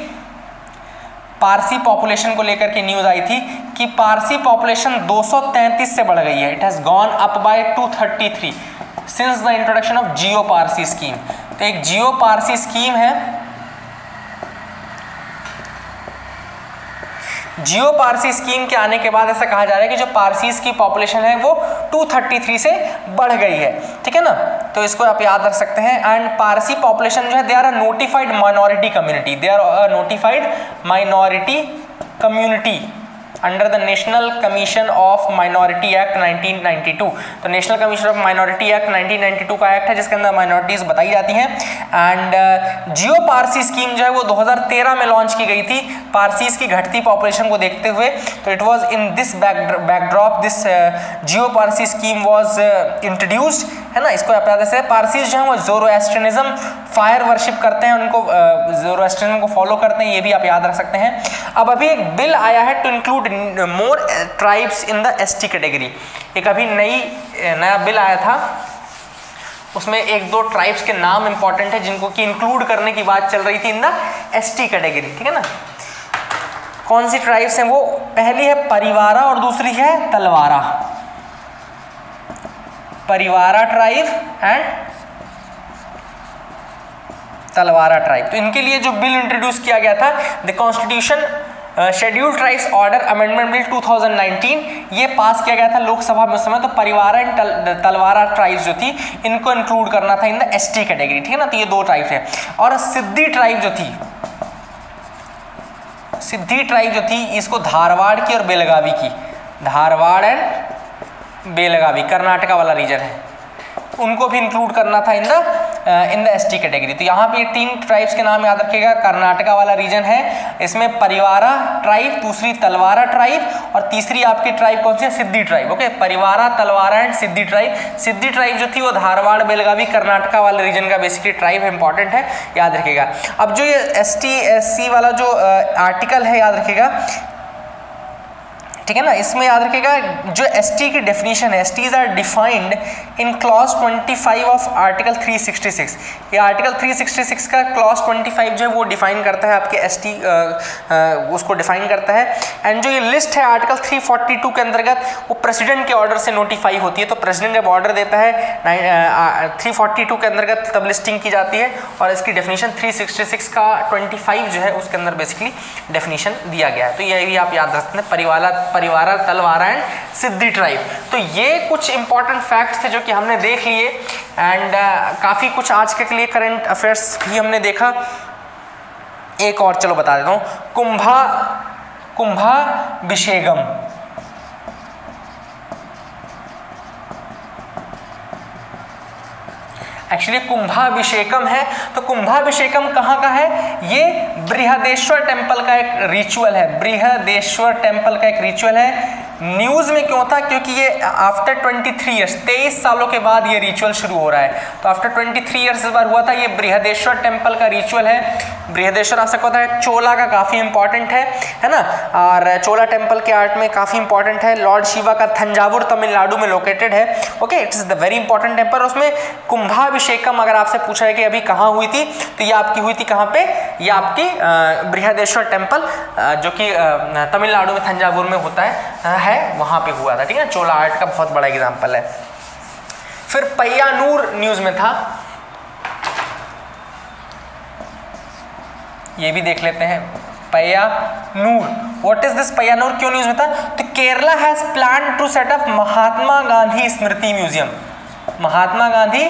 पारसी पॉपुलेशन को लेकर के न्यूज़ आई थी कि पारसी पॉपुलेशन 233 से बढ़ गई है। It has gone up by 233 since the introduction of Jio Parsi scheme. तो एक जियो पारसी स्कीम है, जियो पारसी स्कीम के आने के बाद ऐसा कहा जा रहा है कि जो पारसीज की पॉपुलेशन है वो 233 से बढ़ गई है, ठीक है ना। तो इसको आप याद रख सकते हैं। एंड पारसी पॉपुलेशन जो है they are a notified minority community, they are a notified minority community under the national commission of minority act 1992। तो national commission of minority act 1992 का एक्ट है जिसके अंदर माइनॉरिटीज़ बताई जाती हैं। एंड जियो पारसी स्कीम जो है वो 2013 में लॉन्च की गई थी पारसीज की घटती पॉपुलेशन को देखते हुए। तो it was in this backdrop this Jio Parsi scheme was introduced, है ना। इसको आप याद से पारसीज जो है वो ज़ोरोएस्ट्रियनिज्म फायर वर्शिप करते हैं, उनको ज़ोरोएस्ट्रियनिज्म को फॉलो करते हैं, ये भी आप याद रख सकते हैं। अब अभी एक बिल आया है to include more tribes in the ST category. एक अभी नया बिल आया था, उसमें एक दो ट्राइब्स के नाम इंपॉर्टेंट है जिनको कि इंक्लूड करने की बात चल रही थी इन द एसटी कैटेगरी, ठीक है ना। कौन सी ट्राइब्स हैं वो? पहली है परिवारा और दूसरी है तलवारा, परिवारा ट्राइब एंड तलवारा ट्राइब। तो इनके लिए जो बिल इंट्रोड्यूस किया गया था, the constitution scheduled tribes order amendment bill 2019, ये पास किया गया था लोकसभा में उस समय। तो परिवारा एंड तलवारा ट्राइब्स जो थी इनको इंक्लूड करना था इन द एसटी कैटेगरी, ठीक है ना। तो ये दो ट्राइब्स हैं। और सिद्धि ट्राइब जो थी, सिद्धि ट्राइब जो थी इसको धारवाड़ की और बेलगावी की, धारवाड़ एंड बेलगावी कर्नाटका वाला रीजन है, उनको भी इंक्लूड करना था इन द एसटी कैटेगरी। तो यहाँ पे तीन ट्राइब्स के नाम याद रखिएगा। कर्नाटका वाला रीजन है, इसमें परिवारा ट्राइब, दूसरी तलवारा ट्राइब और तीसरी आपकी ट्राइब कौन सी है? सिद्धि tribe. Okay, Parivara, Talawara and Siddi tribe. Siddi tribe जो थी वो धारवाड़ बेलगावी कर्नाटका वाले रीजन का बेसिकली ट्राइब है, इंपॉर्टेंट है, याद रखिएगा। अब जो ये एसटी एससी वाला जो आर्टिकल है याद रखिएगा, ठीक है ना। इसमें याद रखिएगा जो एसटी की डेफिनेशन है, STs are defined in clause 25 of article 366। ये आर्टिकल 366 का क्लॉज 25 जो है वो डिफाइन करता है आपके एसटी, उसको डिफाइन करता है। एंड जो ये लिस्ट है आर्टिकल 342 के अंतर्गत वो प्रेसिडेंट के ऑर्डर से नोटिफाई होती है। तो प्रेसिडेंट जब ऑर्डर देता है 342 के अंतर्गत तब लिस्टिंग की जाती है और इसकी डेफिनेशन 366 का 25 जो है उसके अंदर बेसिकली डेफिनेशन दिया गया है। तो ये भी आप याद रखते हैं, परिवारा, तलवारा एंड सिद्धि ट्राइब। तो ये कुछ इंपॉर्टेंट फैक्ट्स थे जो कि हमने देख लिए। एंड काफ़ी कुछ आज के लिए करंट अफेयर्स भी हमने देखा। एक और चलो बता देता हूँ, कुंभाभिषेकम। एक्चुअली कुंभाभिषेकम है, तो कुंभाभिषेकम कहाँ का है? ये बृहदेश्वर टेम्पल का एक रिचुअल है, बृहदेश्वर टेम्पल का एक रिचुअल है। न्यूज़ में क्यों था? क्योंकि ये आफ्टर 23 ईयर्स, 23 सालों के बाद ये रिचुअल शुरू हो रहा है। तो आफ्टर 23 ईयर्स इस बार हुआ था। ये बृहदेश्वर टेम्पल का रिचुअल है। बृहदेश्वर आप सबको पता है चोला का काफ़ी इंपॉर्टेंट है ना, और चोला टेम्पल के आर्ट में काफ़ी इंपॉर्टेंट है। लॉर्ड शिवा का थंजावुर तमिलनाडु में लोकेटेड है। Okay, it is the very important temple. उसमें कुंभाभिषेकम अगर आपसे पूछा है कि अभी कहाँ हुई थी, तो ये आपकी हुई थी कहाँ पे? ये आपकी बृहदेश्वर टेम्पल जो कि तमिलनाडु में थंजावुर में होता है वहाँ पे हुआ था। ठीक है, चोला आर्ट का बहुत बड़ा एग्जाम्पल है। फिर पय्यानूर न्यूज़ में था, ये भी देख लेते हैं। Payyanur, what is this Payyanur, क्यों न्यूज़ में था? तो Kerala has plan to set up Mahatma Gandhi Smriti museum. Mahatma Gandhi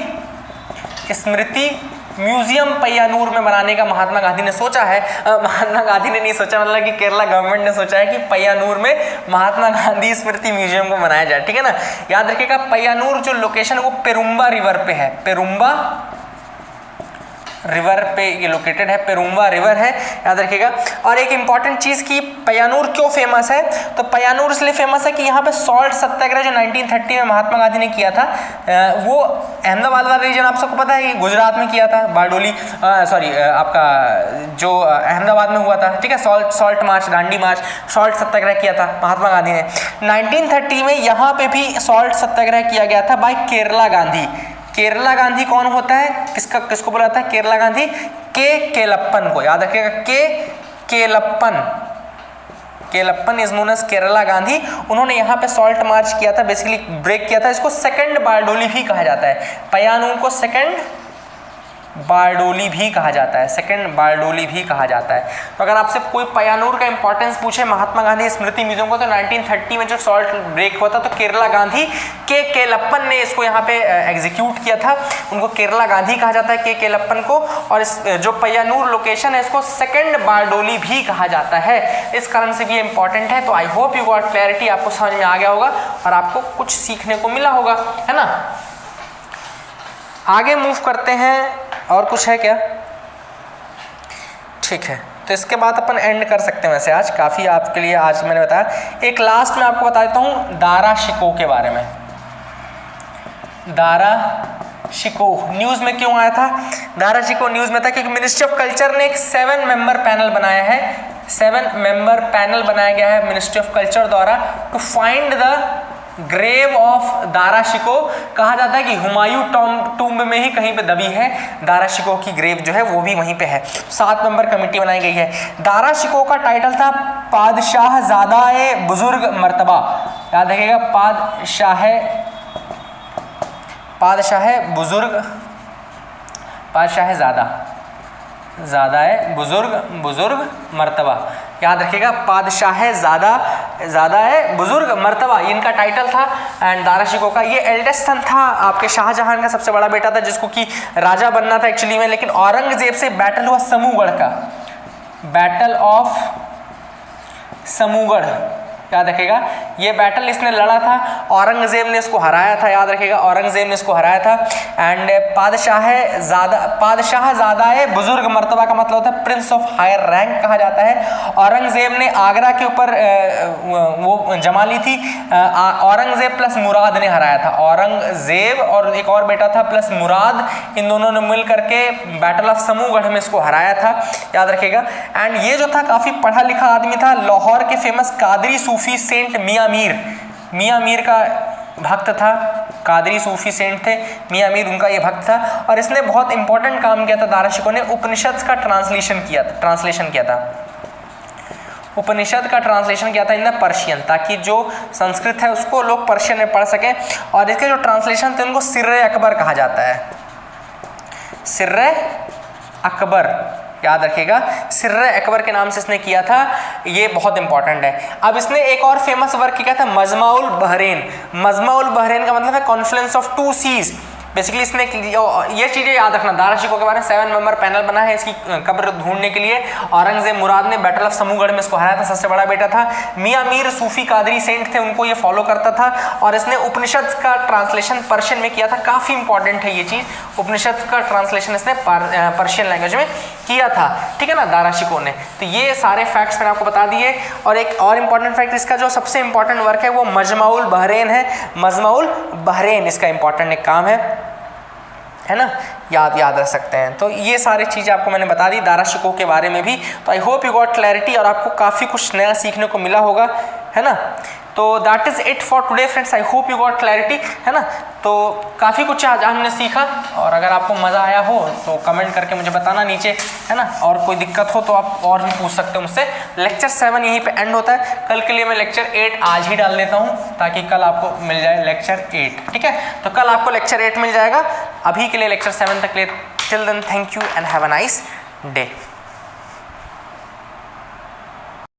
Smriti museum Payyanur में बनाने का महात्मा गांधी ने सोचा है। महात्मा गांधी ने नहीं सोचा, मतलब कि केरला गवर्नमेंट ने सोचा है कि पय्यानूर में महात्मा गांधी स्मृति म्यूजियम को बनाया जाए। ठीक है ना, याद रखिएगा पय्यानूर जो लोकेशन है वो पेरुम्बा रिवर पे है। पेरुम्बा रिवर पे ये लोकेटेड है, पेरुम्बा रिवर है, याद रखिएगा। और एक इंपॉर्टेंट चीज़ की पय्यानूर क्यों फेमस है? तो पय्यानूर इसलिए फेमस है कि यहाँ पे सॉल्ट सत्याग्रह जो 1930 में महात्मा गांधी ने किया था, वो अहमदाबाद वाला रीजन आप सबको पता है कि गुजरात में किया था। बारडोली आपका जो अहमदाबाद में हुआ था। ठीक है, सॉल्ट मार्च, दांडी मार्च, सॉल्ट सत्याग्रह किया था महात्मा गांधी ने। 1930 में यहाँ पे भी सॉल्ट सत्याग्रह किया गया था बाय केरला गांधी। केरला गांधी कौन होता है, किसको बोला जाता है? केरला गांधी केलप्पन को, याद रखिएगा Kelappan. Kelappan is known as Kerala Gandhi. उन्होंने यहाँ पे सॉल्ट मार्च किया था, बेसिकली ब्रेक किया था। इसको सेकंड बारडोली भी कहा जाता है। पय्यानूर को सेकंड बारडोली भी कहा जाता है, सेकंड बारडोली भी कहा जाता है। तो अगर आपसे कोई पय्यानूर का इंपॉर्टेंस पूछे महात्मा गांधी स्मृति म्यूजियम को, तो 1930 में जो सॉल्ट ब्रेक हुआ था तो केरला गांधी केलप्पन ने इसको यहाँ पे एग्जीक्यूट किया था। उनको केरला गांधी कहा जाता है, केलप्पन को। और इस जो पय्यानूर लोकेशन है इसको सेकंड बारडोली भी कहा जाता है, इस कारण से भी ये इंपॉर्टेंट है। तो आई होप यू गॉट क्लैरिटी, आपको समझ में आ गया होगा और आपको कुछ सीखने को मिला होगा, है ना। आगे मूव करते हैं, और कुछ है क्या? ठीक है, तो इसके बाद अपन एंड कर सकते हैं। वैसे आज काफ़ी आपके लिए आज मैंने बताया। एक लास्ट में आपको बता देता हूँ दारा शिकोह के बारे में। दारा शिकोह न्यूज़ में क्यों आया था? दारा शिकोह न्यूज़ में था क्योंकि मिनिस्ट्री ऑफ कल्चर ने एक 7 मेंबर पैनल बनाया है। 7 मेंबर पैनल बनाया गया है मिनिस्ट्री ऑफ कल्चर द्वारा to find the grave of Dara Shikoh. कहा जाता है कि हुमायूं टूम्ब में ही कहीं पे दबी है दारा शिकोह की ग्रेव जो है वो भी वहीं पे है। 7 मेंबर कमेटी बनाई गई है। दारा शिकोह का टाइटल था पादशाह ज़ादा-ए बुजुर्ग मर्तबा। याद रखिएगा, पादशाह ज़ादा-ए बुजुर्ग मर्तबा। याद रखिएगा, पादशाह ज़ादा-ए बुजुर्ग मर्तबा इनका टाइटल था। एंड दारा शिकोह का ये एल्डेस्ट सन था, आपके शाहजहां का सबसे बड़ा बेटा था जिसको कि राजा बनना था एक्चुअली में, लेकिन औरंगजेब से बैटल हुआ समूगढ़ का, बैटल ऑफ समूगढ़। याद रखिएगा, ये बैटल इसने लड़ा था, औरंगजेब ने इसको हराया था। याद रखिएगा, औरंगजेब ने इसको हराया था। एंड पादशाह ज़ादा-ए बुजुर्ग मर्तबा का मतलब होता है प्रिंस ऑफ हायर रैंक कहा जाता है। औरंगजेब ने आगरा के ऊपर वो जमा ली थी। औरंगजेब प्लस मुराद ने हराया था। औरंगजेब और एक और बेटा था प्लस मुराद, इन दोनों ने मिल करके बैटल ऑफ समूगढ़ में इसको हराया था। याद रखिएगा। एंड ये जो था काफ़ी पढ़ा लिखा आदमी था, लाहौर के फेमस कादरी सूफी सेंट मियां मीर का भक्त था। कादरी सूफी सेंट थे, मियां मीर उनका ये भक्त था। और इसने बहुत इंपॉर्टेंट काम किया था, दारा शिकोह ने उपनिषद का ट्रांसलेशन किया था। उपनिषद का ट्रांसलेशन किया था इन द पर्शियन, ताकि जो संस्कृत है उसको लोग पर्शियन में पढ़ सकें। और इसके जो ट्रांसलेशन थे उनको सिर्रे अकबर कहा जाता है। सिर्रे अकबर, याद रखिएगा, सिर्रे अकबर के नाम से इसने किया था। ये बहुत इंपॉर्टेंट है। अब इसने एक और फेमस वर्क किया था मजमाउल बहरेन। मजमाउल बहरेन का मतलब है कॉन्फ्लुएंस ऑफ 2 सीज। बेसिकली इसने ये चीज़ें याद रखना, दारा शिकोह के बारे में 7 मेंबर पैनल बना है इसकी कब्र ढूंढने के लिए। औरंगजेब मुराद ने बैटल ऑफ समूहगढ़ में इसको हराया था, सबसे बड़ा बेटा था। मियाँ मीर सूफी कादरी सेंट थे, उनको ये फॉलो करता था। और इसने उपनिषद का ट्रांसलेशन पर्शियन में किया था, काफ़ी इंपॉर्टेंट है ये चीज़, उपनिषद का ट्रांसलेशन इसने पर्शियन लैंग्वेज में किया था, ठीक है ना, दारा शिकोह ने। तो ये सारे फैक्ट्स मैंने आपको बता दिए। और एक और इंपॉर्टेंट फैक्ट, इसका जो सबसे इंपॉर्टेंट वर्क है वो मजमाउल बहरेन है। मजमाउल बहरेन इसका इंपॉर्टेंट एक काम है ना, याद रख सकते हैं। तो ये सारी चीज़ें आपको मैंने बता दी दारा शिकोह के बारे में भी। तो आई होप यू गॉट क्लैरिटी और आपको काफ़ी कुछ नया सीखने को मिला होगा, है ना। तो that is it for today friends, I hope you got clarity, है ना। तो काफ़ी कुछ आज हमने सीखा, और अगर आपको मज़ा आया हो तो कमेंट करके मुझे बताना नीचे, है ना। और कोई दिक्कत हो तो आप और भी पूछ सकते हो मुझसे। लेक्चर 7 यहीं पे एंड होता है। कल के लिए मैं लेक्चर 8 आज ही डाल देता हूँ ताकि कल आपको मिल जाए लेक्चर 8, ठीक है। तो कल आपको लेक्चर 8 मिल जाएगा। अभी के लिए लेक्चर 7 तक ले, till then thank you and have a nice day.